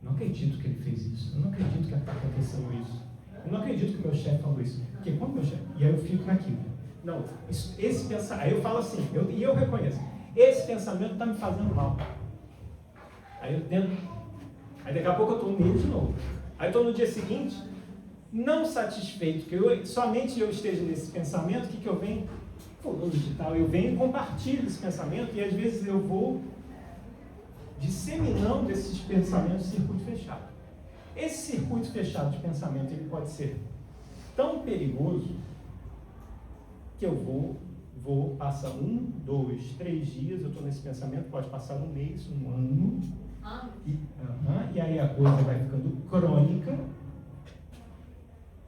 Speaker 2: Não acredito que ele fez isso, eu não acredito que está acontecendo isso. Eu não acredito que meu chefe falou isso. Porque quando meu chefe... E aí eu fico naquilo. Não, esse pensamento... Aí eu falo assim, e eu reconheço. Esse pensamento está me fazendo mal. Aí eu tento... Aí daqui a pouco eu estou nele de novo. Aí eu estou no dia seguinte, não satisfeito, que somente eu esteja nesse pensamento, o que eu venho? Fulano de tal, eu venho e compartilho esse pensamento, e às vezes eu vou disseminando esses pensamentos em circuito fechado. Esse circuito fechado de pensamento, ele pode ser tão perigoso que eu vou passar 1, 2, 3 dias, eu estou nesse pensamento, pode passar um mês, um ano, e aí a coisa vai ficando crônica,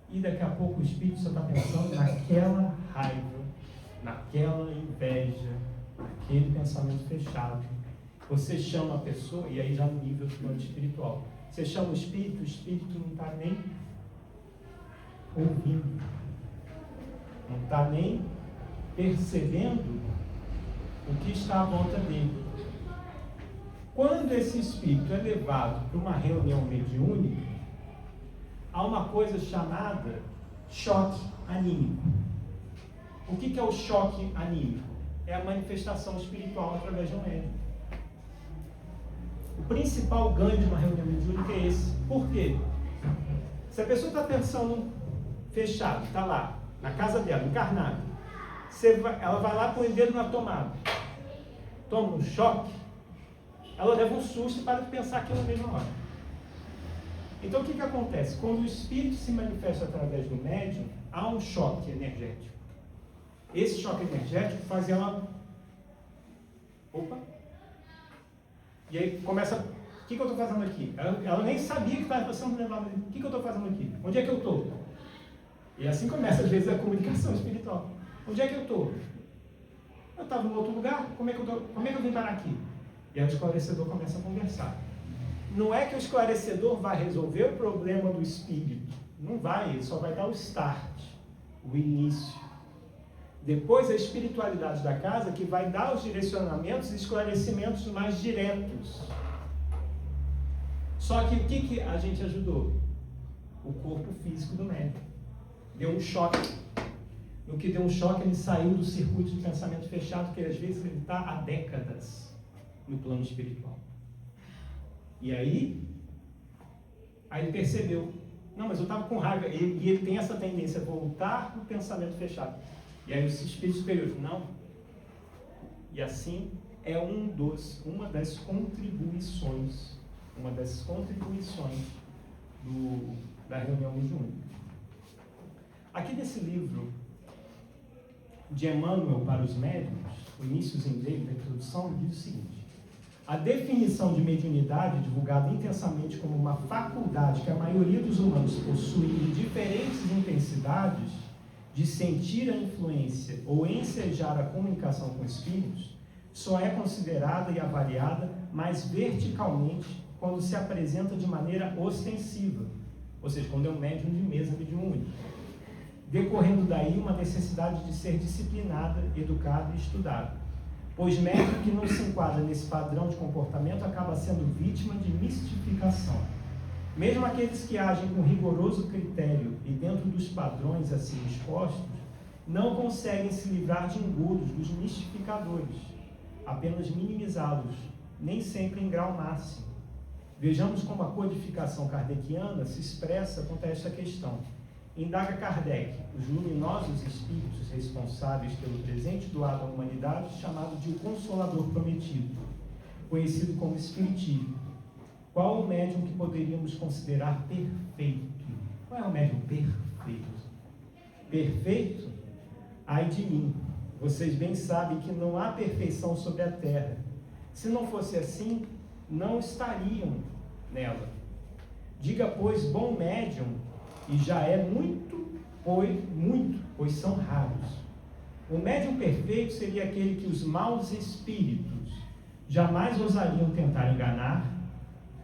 Speaker 2: e daqui a pouco o espírito só está pensando naquela raiva, naquela inveja, naquele pensamento fechado. Você chama a pessoa, e aí já no nível do plano espiritual, você chama o espírito não está nem ouvindo, não está nem percebendo o que está à volta dele. Quando esse espírito é levado para uma reunião mediúnica, há uma coisa chamada choque anímico. O que é o choque anímico? É a manifestação espiritual através de um médium. O principal ganho de uma reunião mediúnica é esse. Por quê? Se a pessoa está pensando fechado, está lá, na casa dela, encarnada, ela vai lá com o dedo na tomada, toma um choque, ela leva um susto e para de pensar aquilo na mesma hora. Então o que acontece? Quando o espírito se manifesta através do médium, há um choque energético. Esse choque energético faz ela... Opa! E aí começa... O que eu estou fazendo aqui? Ela nem sabia que estava sendo levada. O que eu estou fazendo aqui? Onde é que eu estou? E assim começa às vezes a comunicação espiritual. Onde é que eu estou? Eu estava em outro lugar, como é que eu vim parar aqui? E aí o esclarecedor começa a conversar. Não é que o esclarecedor vai resolver o problema do espírito. Não vai, ele só vai dar o start, o início. Depois a espiritualidade da casa que vai dar os direcionamentos e esclarecimentos mais diretos. Só que o que a gente ajudou? O corpo físico do médium. deu um choque. No que deu um choque, ele saiu do circuito de pensamento fechado, que às vezes ele está há décadas no plano espiritual. E aí ele percebeu, não, mas eu estava com raiva, e ele tem essa tendência a voltar para o pensamento fechado. E aí o espírito superior, não. E assim é uma das contribuições da reunião mediúnica. Aqui nesse livro de Emmanuel para os médiuns, o iníciozinho dele, da introdução, diz o seguinte: a definição de mediunidade, divulgada intensamente como uma faculdade que a maioria dos humanos possui em diferentes intensidades de sentir a influência ou ensejar a comunicação com espíritos, só é considerada e avaliada mais verticalmente quando se apresenta de maneira ostensiva, ou seja, quando é um médium de mesa mediúnica, decorrendo daí uma necessidade de ser disciplinada, educada e estudada, pois médium que não se enquadra nesse padrão de comportamento acaba sendo vítima de mistificação. Mesmo aqueles que agem com rigoroso critério e dentro dos padrões assim expostos, não conseguem se livrar de engodos dos mistificadores, apenas minimizá-los, nem sempre em grau máximo. Vejamos como a codificação kardeciana se expressa quanto a esta questão. Indaga Kardec, os luminosos espíritos responsáveis pelo presente doado à humanidade, chamado de o Consolador Prometido, conhecido como Espiritismo. Qual o médium que poderíamos considerar perfeito? Qual é o médium perfeito? Perfeito? Ai de mim! Vocês bem sabem que não há perfeição sobre a terra. Se não fosse assim, não estariam nela. Diga, pois, bom médium, e já é muito, pois são raros. O médium perfeito seria aquele que os maus espíritos jamais ousariam tentar enganar.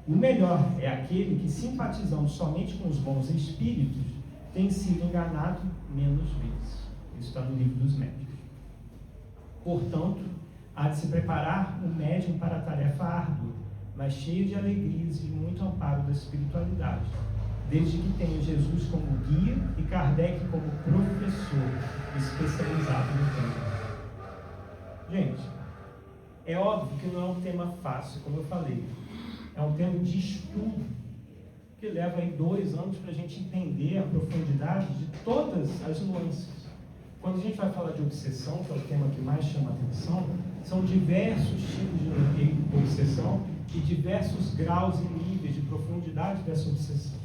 Speaker 2: O melhor é aquele que, simpatizando somente com os bons espíritos, tem sido enganado menos vezes. Isso está no Livro dos Médiuns. Portanto, há de se preparar o médium para a tarefa árdua, mas cheia de alegrias e de muito amparo da espiritualidade, desde que tenha Jesus como guia e Kardec como professor especializado no tema. Gente, é óbvio que não é um tema fácil, como eu falei. É um tema de estudo, que leva aí 2 anos para a gente entender a profundidade de todas as nuances. Quando a gente vai falar de obsessão, que é o tema que mais chama a atenção, são diversos tipos de obsessão e diversos graus e níveis de profundidade dessa obsessão.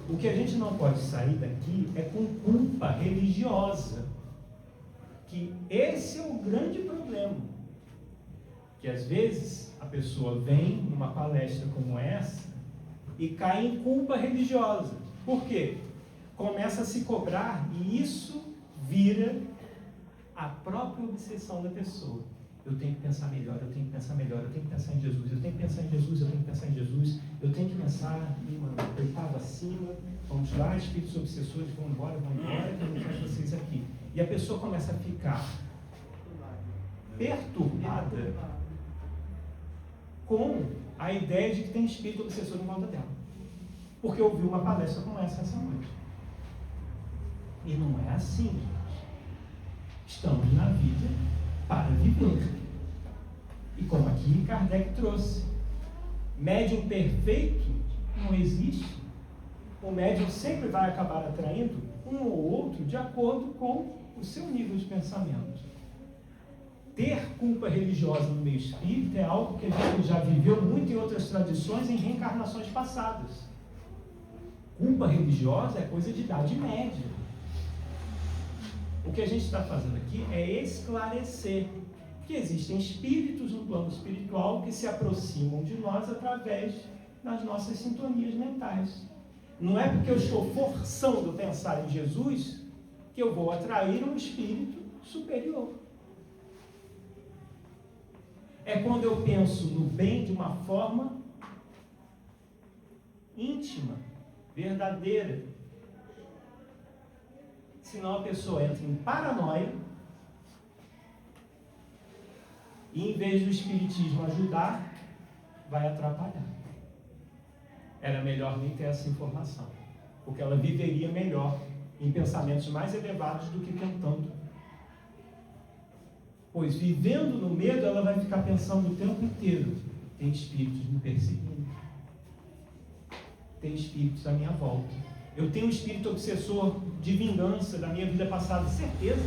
Speaker 2: O que a gente não pode sair daqui é com culpa religiosa, que esse é o grande problema. Que às vezes a pessoa vem numa palestra como essa e cai em culpa religiosa. Por quê? Começa a se cobrar e isso vira a própria obsessão da pessoa. Eu tenho que pensar melhor, eu tenho que pensar melhor, eu tenho que pensar em Jesus, eu tenho que pensar em Jesus, eu tenho que pensar em Jesus, eu tenho que pensar em uma oitava acima, vamos lá, espíritos obsessores, vão embora, que eu não quero vocês aqui. E a pessoa começa a ficar perturbada com a ideia de que tem espírito obsessor em volta dela. Porque ouviu uma palestra como essa noite. E não é assim, gente. Estamos na vida para viver. E como aqui Kardec trouxe, médium perfeito não existe. O médium sempre vai acabar atraindo um ou outro de acordo com o seu nível de pensamento. Ter culpa religiosa no meio espírita é algo que a gente já viveu muito em outras tradições, em reencarnações passadas. Culpa religiosa é coisa de idade média. O que a gente está fazendo aqui é esclarecer que existem espíritos no plano espiritual que se aproximam de nós através das nossas sintonias mentais. Não é porque eu estou forçando pensar em Jesus que eu vou atrair um espírito superior. É quando eu penso no bem de uma forma íntima, verdadeira. Senão a pessoa entra em paranoia e, em vez do espiritismo ajudar, vai atrapalhar. Era melhor nem ter essa informação, porque ela viveria melhor em pensamentos mais elevados do que tentando. Pois vivendo no medo, ela vai ficar pensando o tempo inteiro: tem espíritos me perseguindo, tem espíritos à minha volta, eu tenho um espírito obsessor de vingança da minha vida passada, certeza.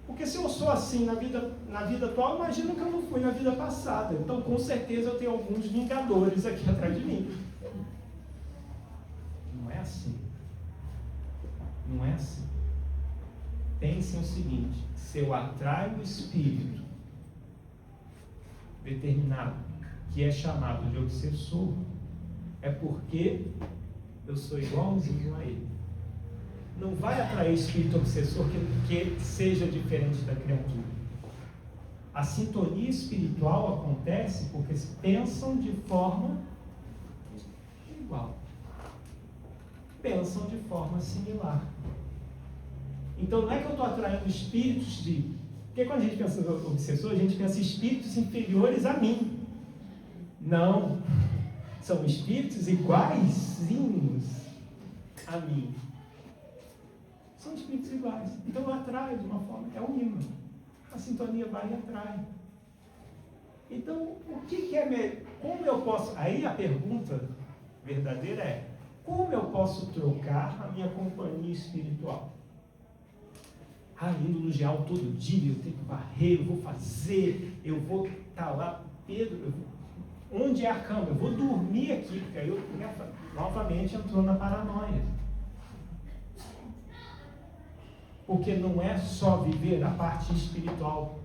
Speaker 2: Porque se eu sou assim na vida atual, imagina que eu não fui na vida passada. Então, com certeza, eu tenho alguns vingadores aqui atrás de mim. Não é assim. Não é assim. Pensem o seguinte: se eu atraio o espírito determinado, que é chamado de obsessor, é porque eu sou igualzinho a ele. Não vai atrair espírito obsessor que seja diferente da criatura. A sintonia espiritual acontece porque se pensam de forma igual. Pensam de forma similar. Então não é que eu estou atraindo espíritos de... Porque quando a gente pensa no obsessor, a gente pensa em espíritos inferiores a mim. Não. São espíritos iguaizinhos a mim. São espíritos iguais. Então eu atraio de uma forma, é um imã. A sintonia vai e atrai. Então, o que é... Como eu posso... Aí a pergunta verdadeira é: como eu posso trocar a minha companhia espiritual? Indo no geral todo dia, eu tenho que varrer, eu vou fazer, eu vou estar lá, Pedro, onde é a cama? Eu vou dormir aqui, porque aí eu novamente entrou na paranoia. Porque não é só viver a parte espiritual.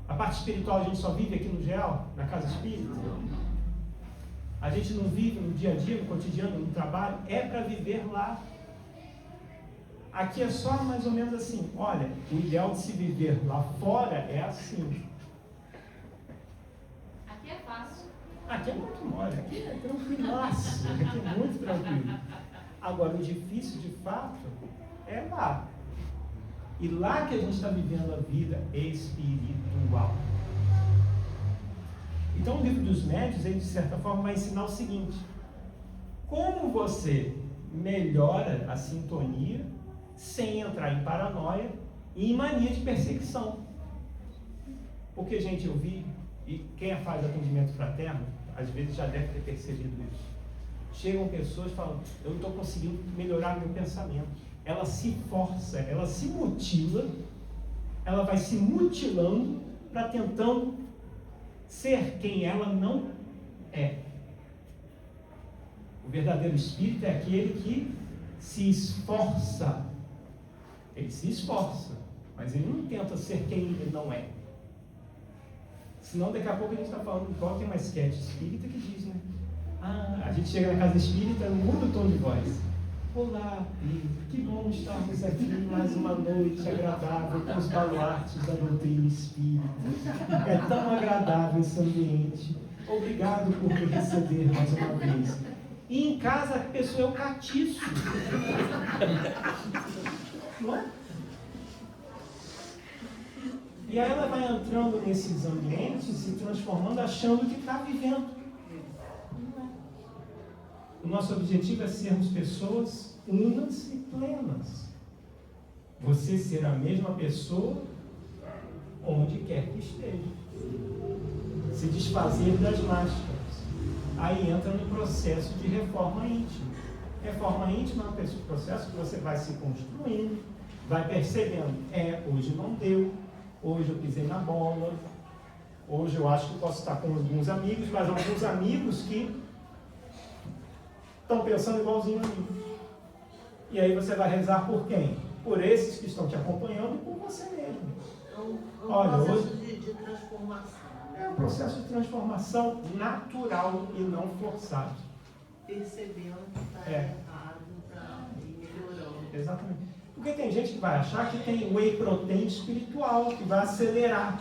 Speaker 2: A parte espiritual a gente só vive aqui no geral, na casa espírita. A gente não vive no dia a dia, no cotidiano, no trabalho, é para viver lá. Aqui é só mais ou menos assim: olha, o ideal de se viver lá fora é assim.
Speaker 8: Aqui é fácil.
Speaker 2: Aqui é muito mole, aqui é tranquilaço, aqui é muito tranquilo. Agora, o difícil de fato é lá. E lá que a gente está vivendo a vida espiritual. Então o livro dos médiuns, ele de certa forma vai ensinar o seguinte: como você melhora a sintonia sem entrar em paranoia e em mania de perseguição. Porque, gente, eu vi, e quem faz atendimento fraterno, às vezes já deve ter percebido isso. Chegam pessoas e falam: eu não estou conseguindo melhorar meu pensamento. Ela se força, ela se mutila, ela vai se mutilando para tentando ser quem ela não é. O verdadeiro espírito é aquele que se esforça. Ele se esforça, mas ele não tenta ser quem ele não é. Senão daqui a pouco a gente está falando igual tem uma sketch espírita que diz, né? A gente chega na casa espírita, muda o tom de voz. Olá, Pedro, que bom estarmos aqui mais uma noite agradável com os baluartes da doutrina espírita. É tão agradável esse ambiente. Obrigado por me receber mais uma vez. E em casa a pessoa é o catiço. Não é? E aí ela vai entrando nesses ambientes, se transformando, achando que está vivendo. O nosso objetivo é sermos pessoas unas e plenas. Você ser a mesma pessoa onde quer que esteja. Se desfazer das máscaras. Aí entra no processo de reforma íntima. Reforma íntima é um processo que você vai se construindo, vai percebendo: hoje não deu, hoje eu pisei na bola, hoje eu acho que posso estar com alguns amigos, mas alguns amigos que estão pensando igualzinho a mim. E aí você vai rezar por quem? Por esses que estão te acompanhando e por você mesmo.
Speaker 3: É um
Speaker 2: Olha,
Speaker 3: processo
Speaker 2: hoje
Speaker 3: de transformação.
Speaker 2: é um processo de transformação natural e não forçado.
Speaker 3: Percebendo que está
Speaker 2: É.
Speaker 3: errado, está melhorando.
Speaker 2: Exatamente. Porque tem gente que vai achar que tem whey protein espiritual, que vai acelerar.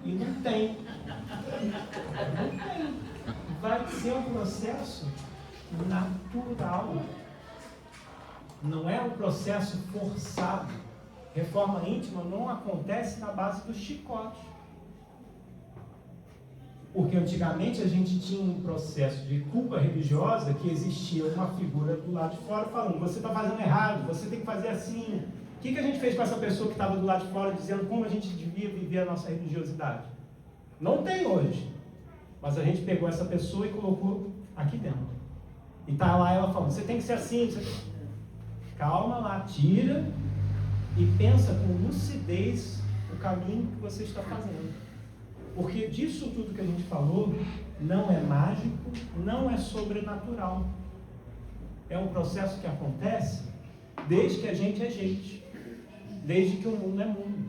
Speaker 2: E não tem. Não tem. Vai ser um processo natural. Não é um processo forçado. Reforma íntima não acontece na base do chicote. Porque antigamente a gente tinha um processo de culpa religiosa que existia uma figura do lado de fora falando, você está fazendo errado, você tem que fazer assim. O que a gente fez com essa pessoa que estava do lado de fora dizendo como a gente devia viver a nossa religiosidade? Não tem hoje. Mas a gente pegou essa pessoa e colocou aqui dentro. E está lá ela falando, você tem que ser assim. Calma lá, tira e pensa com lucidez o caminho que você está fazendo. Porque disso tudo que a gente falou não é mágico, não é sobrenatural. É um processo que acontece desde que a gente é gente, desde que o mundo é mundo.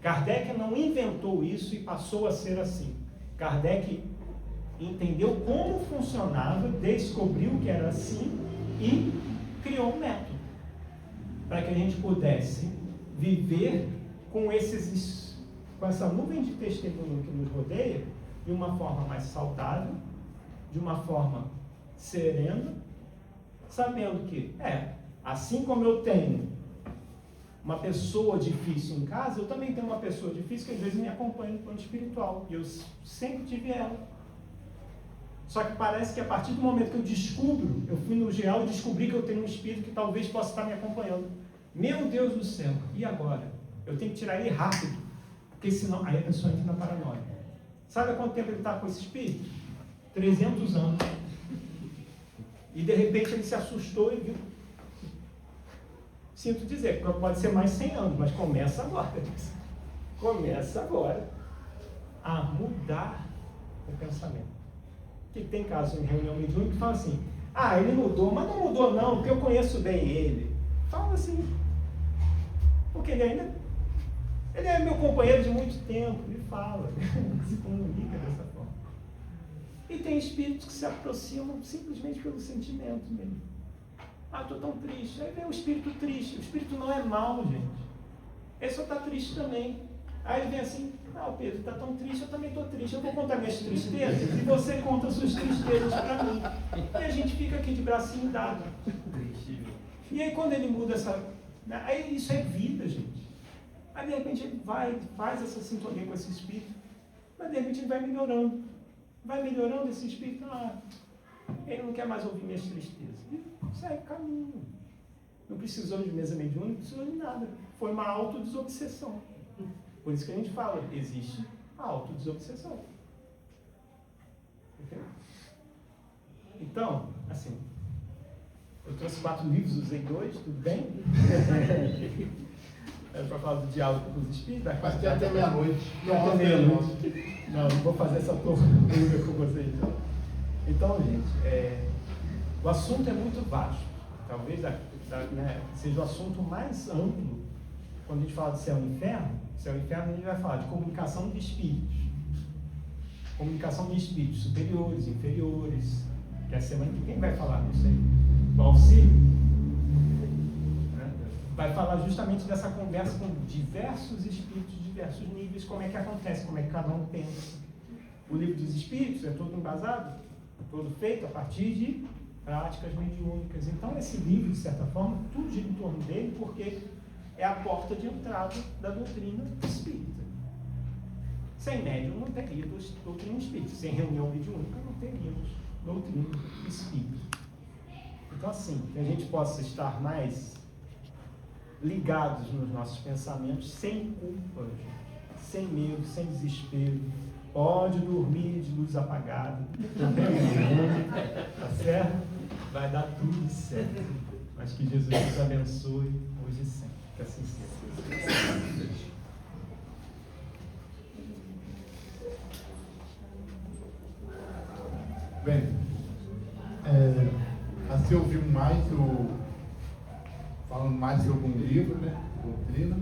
Speaker 2: Kardec não inventou isso e passou a ser assim. Kardec entendeu como funcionava, descobriu que era assim e criou um método para que a gente pudesse viver com essa nuvem de testemunho que nos rodeia de uma forma mais saudável, de uma forma serena, sabendo que, assim como eu tenho uma pessoa difícil em casa, eu também tenho uma pessoa difícil que às vezes me acompanha no plano espiritual, e eu sempre tive ela. Só que parece que a partir do momento que eu descubro, eu fui no geral e descobri que eu tenho um espírito que talvez possa estar me acompanhando. Meu Deus do céu, e agora? Eu tenho que tirar ele rápido, porque senão aí a pessoa entra na paranoia. Sabe há quanto tempo ele está com esse espírito? 300 anos. E de repente ele se assustou e viu. Sinto dizer, pode ser mais 100 anos, mas começa agora. Começa agora a mudar o pensamento. Que tem casos em reunião mediúnica que fala assim, ele mudou, mas não mudou não, porque eu conheço bem ele. Fala assim, porque ele é meu companheiro de muito tempo, ele fala, se comunica dessa forma. E tem espíritos que se aproximam simplesmente pelo sentimento mesmo. Estou tão triste. Aí vem o espírito triste. O espírito não é mau, gente. Ele só está triste também. Aí ele vem assim, Pedro, está tão triste, eu também estou triste. Eu vou contar minhas tristezas e você conta suas tristezas para mim. E a gente fica aqui de bracinho dado. E aí quando ele muda aí isso é vida, gente. Aí de repente ele faz essa sintonia com esse espírito, mas de repente ele vai melhorando. Vai melhorando esse espírito. Ele não quer mais ouvir minhas tristezas. E segue o caminho. Não precisou de mesa mediúnica, não precisou de nada. Foi uma autodesobsessão. Por isso que a gente fala, existe a autodesobsessão. Entendeu? Então, assim, eu trouxe 4 livros, usei 2, tudo bem? Era para falar do diálogo com os espíritos.
Speaker 5: Mas tem até meia-noite.
Speaker 2: Até meia-noite. Não vou fazer essa tortura com vocês. Então, gente, o assunto é muito vasto. Talvez seja o assunto mais amplo. Quando a gente fala de céu e inferno, a gente vai falar de comunicação de espíritos. Comunicação de espíritos superiores, inferiores. Que a semana que vem vai falar, não sei. O auxílio. Vai falar justamente dessa conversa com diversos espíritos, diversos níveis, como é que acontece, como é que cada um pensa. O livro dos espíritos é todo embasado, todo feito a partir de práticas mediúnicas. Então, esse livro, de certa forma, tudo gira em torno dele, porque é a porta de entrada da doutrina espírita. Sem médium não teria doutrina espírita. Sem reunião mediúnica não teríamos doutrina espírita. Então, assim, que a gente possa estar mais ligados nos nossos pensamentos, sem culpa, sem medo, sem desespero. Pode dormir de luz apagada, tá certo? Vai dar tudo certo. Mas que Jesus nos abençoe hoje e sempre. Que assim seja.
Speaker 5: Bem, assim eu vi falando mais sobre um livro, né? Doutrina.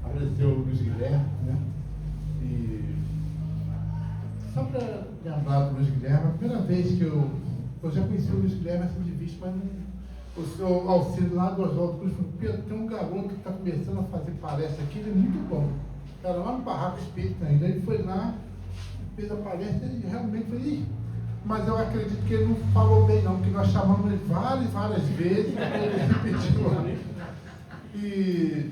Speaker 5: Apareceu o Luiz Guilherme, né? E só para lembrar do Luiz Guilherme, a primeira vez que eu já conheci o Luiz Guilherme assim de vista, mas o senhor Alcino lá do Oswaldo Cruz falou, Pedro, tem um garoto que está começando a fazer palestra aqui, ele é muito bom. Era lá no Barraco Espírita ainda, ele foi lá, fez a palestra e realmente foi, mas eu acredito que ele não falou bem não, porque nós chamamos ele várias vezes, ele repetiu lá. E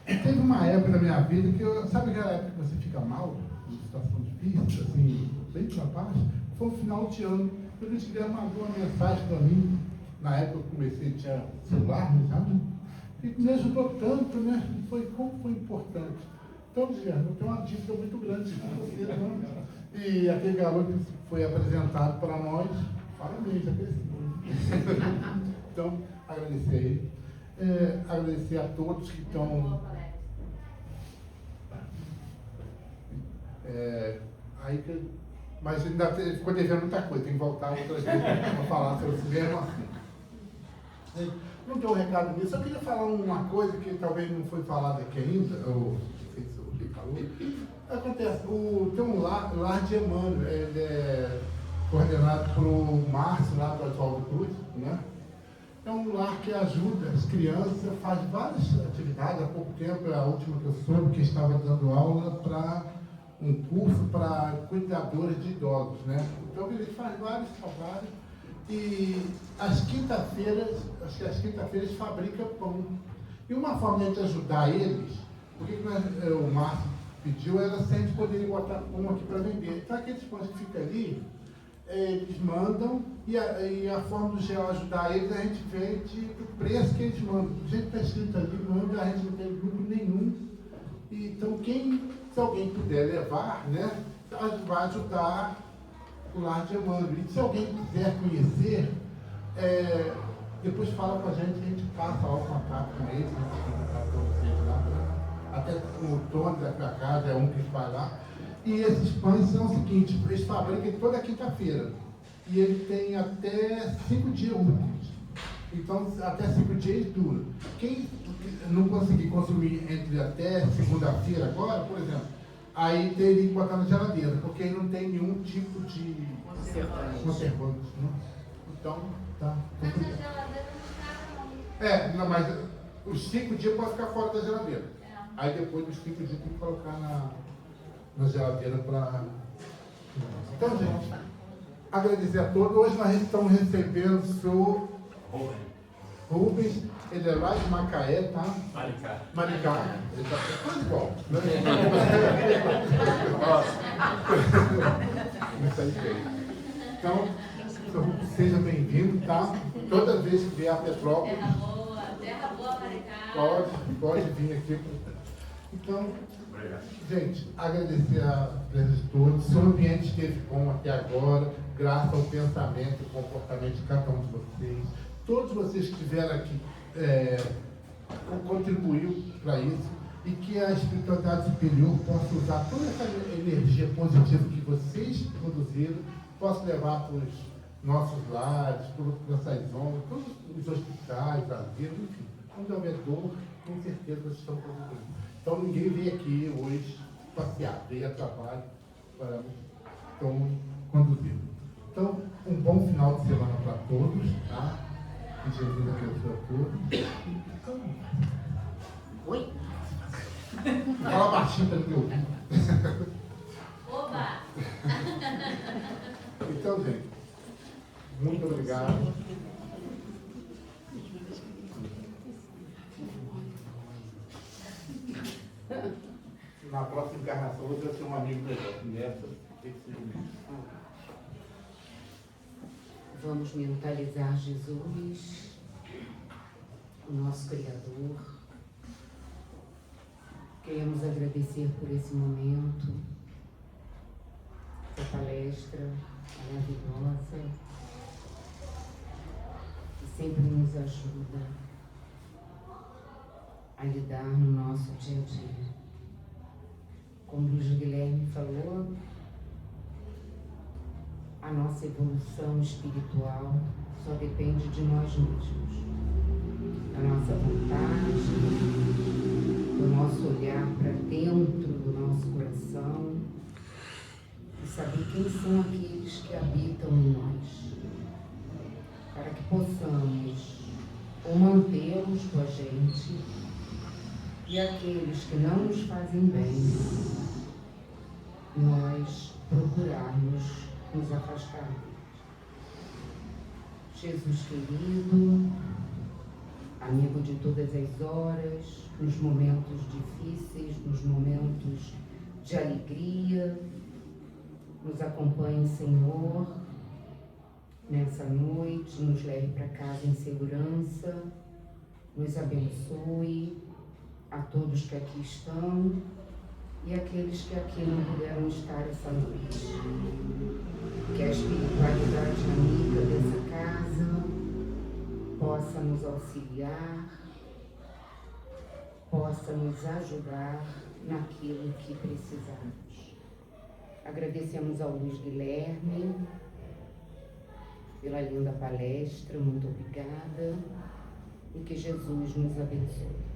Speaker 5: teve uma época da minha vida que sabe aquela época que você fica mal? uma situação difícil, assim, bem para baixo, foi um final de ano. O Luiz Guilherme mandou uma mensagem para mim, na época eu comecei, tinha celular, né, sabe? E me ajudou tanto, né? Como foi importante. Então, Luiz Guilherme, eu tenho uma dívida muito grande com você, né? E aquele garoto que foi apresentado para nós, parabéns, já cresceu. Então, agradecer a ele. Agradecer a todos que estão. Mas ainda ficou devendo muita coisa, tem que voltar outras vezes para falar sobre esse mesmo assunto. Não deu um recado nisso, eu queria falar uma coisa que talvez não foi falada aqui ainda, ou não sei se o Rui falou. Acontece, tem um lar de Emmanuel, ele é coordenado por Márcio, lá do Oswaldo Cruz, né? É um lar que ajuda as crianças, faz várias atividades. Há pouco tempo, a última que eu soube, que estava dando aula para um curso para cuidadores de idosos, né? Então ele faz vários trabalhos e às quinta-feiras, acho que às quinta-feiras fabrica pão. E uma forma de ajudar eles, o que o Márcio pediu era sempre poderem botar pão aqui para vender. Então aqueles pães que ficam ali, eles mandam e a forma do GEL ajudar eles, a gente vende o preço que eles mandam. Do jeito que está escrito ali, manda, a gente não tem lucro nenhum. E, então, se alguém puder levar, né, vai ajudar o lar de Emmanuel. E se alguém quiser conhecer, depois fala com a gente passa lá o contato com eles, com vocês lá. Até o Tony da minha casa é um que vai lá. E esses pães são o seguinte, eles fabricam toda quinta-feira. E ele tem até 5 dias úteis. Então, até 5 dias dura. Quem não conseguir consumir entre até segunda-feira agora, por exemplo, aí teria que botar na geladeira, porque aí não tem nenhum tipo de conservante. Né? Então, tá.
Speaker 8: Mas a geladeira não cabe, não.
Speaker 5: Não, mas os 5 dias pode ficar fora da geladeira. Aí depois dos 5 dias tem que colocar na geladeira para. Então, gente, agradecer a todos. Hoje nós estamos recebendo o senhor Rubens, ele é lá de Macaé, tá? Maricá. Ele está quase igual. Então, seja bem-vindo, tá? Toda vez que vier a Petrópolis.
Speaker 8: Terra boa, Maricá.
Speaker 5: Pode vir aqui. Então, gente, agradecer a presença de todos. O ambiente esteve bom até agora, graças ao pensamento e comportamento de cada um de vocês. Todos vocês que estiveram aqui contribuiu para isso e que a espiritualidade superior possa usar toda essa energia positiva que vocês produziram, possa levar para os nossos lares, para essas ONGs, todos os hospitais, asilos, enfim. Onde houver dor, com certeza vocês estão contribuindo. Então ninguém veio aqui hoje passear, veio a trabalho para conduzindo. Então, um bom final de semana para todos, tá? Que Jesus abençoe a todos. Oi? Fala baixinho para me ouvir.
Speaker 8: Oba!
Speaker 5: Então, gente, muito obrigado. Na próxima encarnação, você vai ser um amigo melhor. Nessa, tem que ser um.
Speaker 9: Vamos mentalizar Jesus, o nosso Criador. Queremos agradecer por esse momento, essa palestra maravilhosa, que sempre nos ajuda a lidar no nosso dia a dia. Como o Luiz Guilherme falou, a nossa evolução espiritual só depende de nós mesmos, da nossa vontade, do nosso olhar para dentro do nosso coração e saber quem são aqueles que habitam em nós, para que possamos ou mantê-los com a gente e aqueles que não nos fazem bem, nós procurarmos nos afastar. Jesus querido, amigo de todas as horas, nos momentos difíceis, nos momentos de alegria, alegria. Nos acompanhe, Senhor, nessa noite, nos leve para casa em segurança, nos abençoe a todos que aqui estão e aqueles que aqui não puderam estar essa noite. Que a espiritualidade amiga dessa casa possa nos auxiliar, possa nos ajudar naquilo que precisarmos. Agradecemos ao Luiz Guilherme pela linda palestra, muito obrigada, e que Jesus nos abençoe.